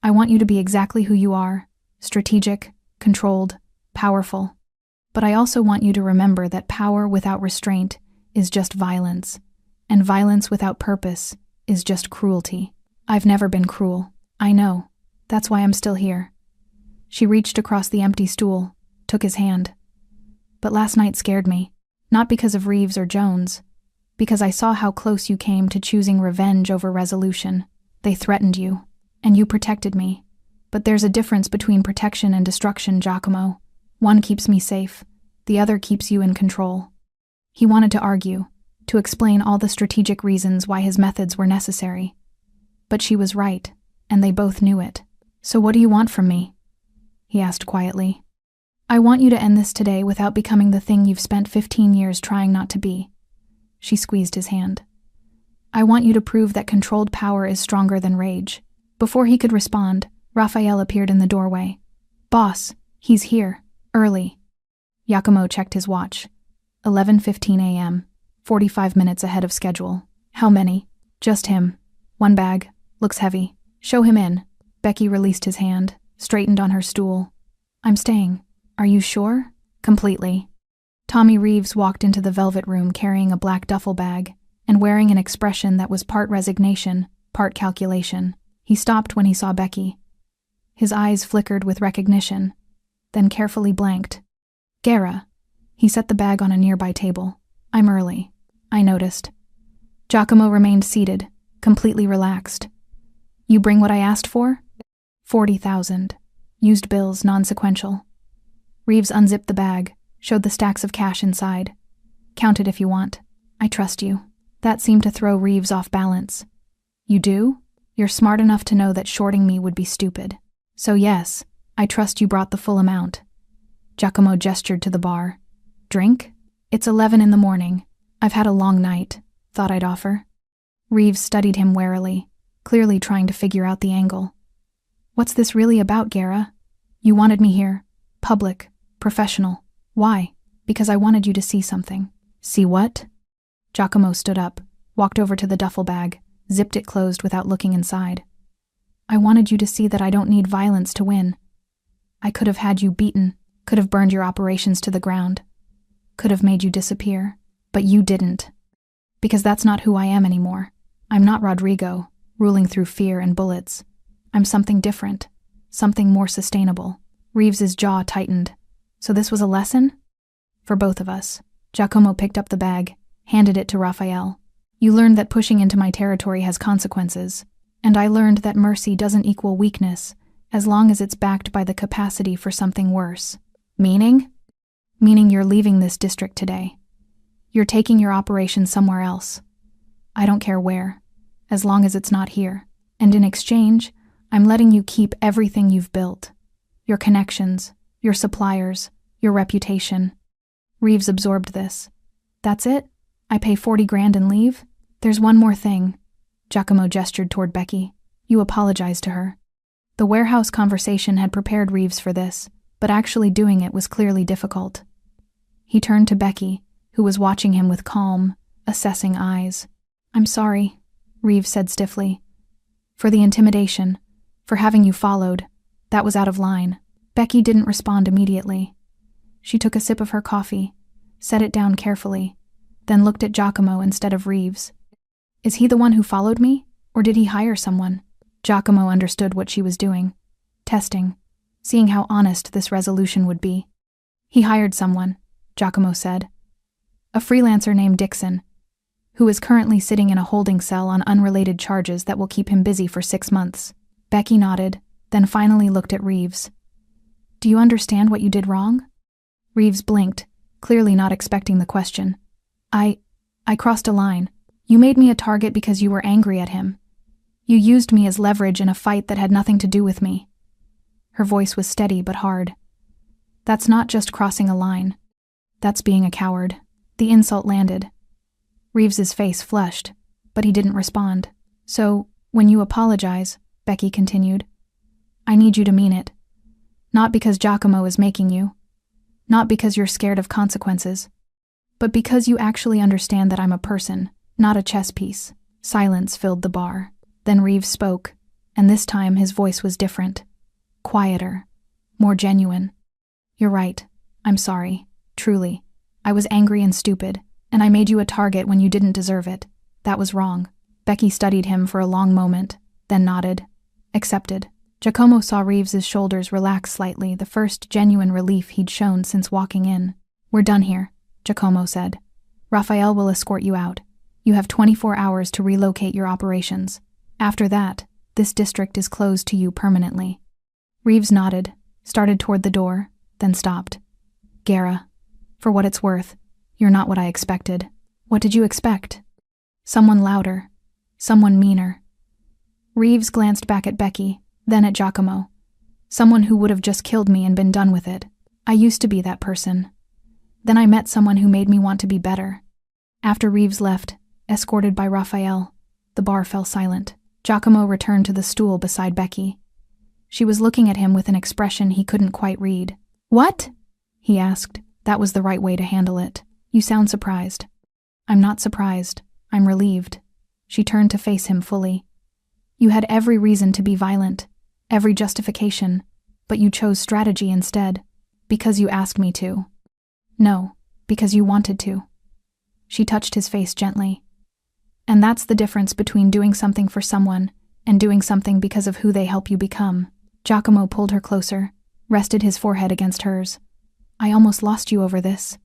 I want you to be exactly who you are, strategic, controlled, powerful. But I also want you to remember that power without restraint is just violence, and violence without purpose is just cruelty. I've never been cruel. I know. That's why I'm still here. She reached across the empty stool, took his hand. But last night scared me. Not because of Reeves or Jones. Because I saw how close you came to choosing revenge over resolution. They threatened you, and you protected me. But there's a difference between protection and destruction, Giacomo. One keeps me safe, the other keeps you in control. He wanted to argue, to explain all the strategic reasons why his methods were necessary. But she was right, and they both knew it. So what do you want from me? He asked quietly. I want you to end this today without becoming the thing you've spent 15 years trying not to be. She squeezed his hand. I want you to prove that controlled power is stronger than rage. Before he could respond, Raphael appeared in the doorway. Boss, he's here, early. Giacomo checked his watch. 11:15 a.m., 45 minutes ahead of schedule. How many? Just him. One bag. Looks heavy. Show him in. Becky released his hand, straightened on her stool. I'm staying. Are you sure? Completely. Tommy Reeves walked into the velvet room carrying a black duffel bag and wearing an expression that was part resignation, part calculation. He stopped when he saw Becky. His eyes flickered with recognition, then carefully blanked. Guerra. He set the bag on a nearby table. I'm early. I noticed. Giacomo remained seated, completely relaxed. You bring what I asked for? 40,000. Used bills, non-sequential. Reeves unzipped the bag, showed the stacks of cash inside. Count it if you want. I trust you. That seemed to throw Reeves off balance. You do? You're smart enough to know that shorting me would be stupid. So yes, I trust you brought the full amount. Giacomo gestured to the bar. Drink? It's 11 in the morning. I've had a long night. Thought I'd offer. Reeves studied him warily, clearly trying to figure out the angle. What's this really about, Guerra? You wanted me here. Public. Professional. Why? Because I wanted you to see something. See what? Giacomo stood up, walked over to the duffel bag, zipped it closed without looking inside. I wanted you to see that I don't need violence to win. I could have had you beaten, could have burned your operations to the ground, could have made you disappear, but you didn't. Because that's not who I am anymore. I'm not Rodrigo, ruling through fear and bullets. I'm something different, something more sustainable. Reeves's jaw tightened. So this was a lesson? For both of us. Giacomo picked up the bag, handed it to Raphael. You learned that pushing into my territory has consequences, and I learned that mercy doesn't equal weakness, as long as it's backed by the capacity for something worse. Meaning? Meaning you're leaving this district today. You're taking your operation somewhere else. I don't care where, as long as it's not here. And in exchange, I'm letting you keep everything you've built. Your connections, your suppliers, your reputation. Reeves absorbed this. That's it? I pay 40 grand and leave? There's one more thing. Giacomo gestured toward Becky. You apologized to her. The warehouse conversation had prepared Reeves for this, but actually doing it was clearly difficult. He turned to Becky, who was watching him with calm, assessing eyes. I'm sorry, Reeves said stiffly. For the intimidation, for having you followed. That was out of line. Becky didn't respond immediately. She took a sip of her coffee, set it down carefully, then looked at Giacomo instead of Reeves. Is he the one who followed me, or did he hire someone? Giacomo understood what she was doing. Testing, seeing how honest this resolution would be. He hired someone, Giacomo said. A freelancer named Dixon, who is currently sitting in a holding cell on unrelated charges that will keep him busy for 6 months. Becky nodded, then finally looked at Reeves. Do you understand what you did wrong? Reeves blinked, clearly not expecting the question. I crossed a line. You made me a target because you were angry at him. You used me as leverage in a fight that had nothing to do with me. Her voice was steady but hard. That's not just crossing a line. That's being a coward. The insult landed. Reeves's face flushed, but he didn't respond. So, when you apologize, Becky continued, I need you to mean it. Not because Giacomo is making you. Not because you're scared of consequences. But because you actually understand that I'm a person, not a chess piece. Silence filled the bar. Then Reeves spoke, and this time his voice was different. Quieter. More genuine. You're right. I'm sorry. Truly. I was angry and stupid, and I made you a target when you didn't deserve it. That was wrong. Becky studied him for a long moment, then nodded. Accepted. Giacomo saw Reeves's shoulders relax slightly, the first genuine relief he'd shown since walking in. We're done here. Giacomo said. Raphael will escort you out. You have 24 hours to relocate your operations. After that, this district is closed to you permanently. Reeves nodded, started toward the door, then stopped. Gara, for what it's worth, you're not what I expected. What did you expect? Someone louder. Someone meaner. Reeves glanced back at Becky, then at Giacomo. Someone who would have just killed me and been done with it. I used to be that person. Then I met someone who made me want to be better. After Reeves left, escorted by Raphael, the bar fell silent. Giacomo returned to the stool beside Becky. She was looking at him with an expression he couldn't quite read. What? He asked. That was the right way to handle it. You sound surprised. I'm not surprised. I'm relieved. She turned to face him fully. You had every reason to be violent, every justification, but you chose strategy instead, because you asked me to. No, because you wanted to. She touched his face gently. And that's the difference between doing something for someone and doing something because of who they help you become. Giacomo pulled her closer, rested his forehead against hers. I almost lost you over this.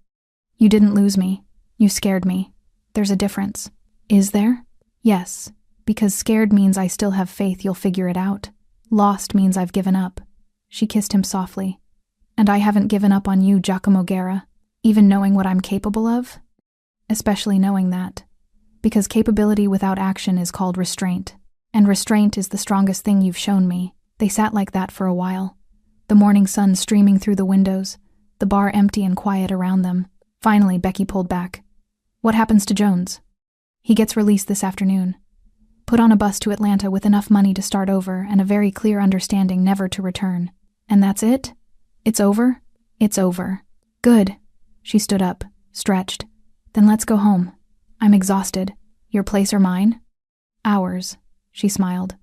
You didn't lose me. You scared me. There's a difference. Is there? Yes, because scared means I still have faith you'll figure it out. Lost means I've given up. She kissed him softly. And I haven't given up on you, Giacomo Gara, even knowing what I'm capable of? Especially knowing that. Because capability without action is called restraint. And restraint is the strongest thing you've shown me. They sat like that for a while. The morning sun streaming through the windows, the bar empty and quiet around them. Finally, Becky pulled back. What happens to Jones? He gets released this afternoon. Put on a bus to Atlanta with enough money to start over and a very clear understanding never to return. And that's it? It's over? It's over. Good. She stood up, stretched. Then let's go home. I'm exhausted. Your place or mine? Ours, she smiled.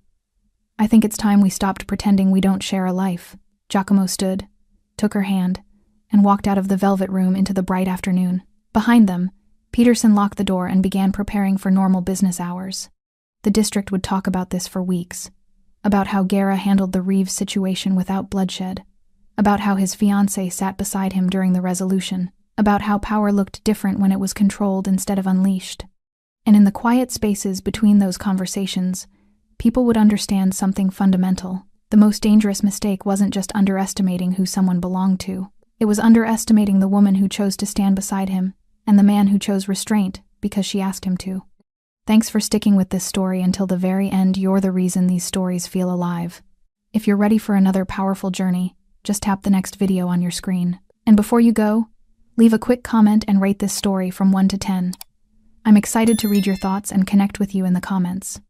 I think it's time we stopped pretending we don't share a life. Giacomo stood, took her hand, and walked out of the velvet room into the bright afternoon. Behind them, Peterson locked the door and began preparing for normal business hours. The district would talk about this for weeks. About how Gara handled the Reeves situation without bloodshed. About how his fiancée sat beside him during the resolution. About how power looked different when it was controlled instead of unleashed. And in the quiet spaces between those conversations, people would understand something fundamental. The most dangerous mistake wasn't just underestimating who someone belonged to. It was underestimating the woman who chose to stand beside him, and the man who chose restraint because she asked him to. Thanks for sticking with this story until the very end. You're the reason these stories feel alive. If you're ready for another powerful journey, just tap the next video on your screen. And before you go, leave a quick comment and rate this story from 1 to 10. I'm excited to read your thoughts and connect with you in the comments.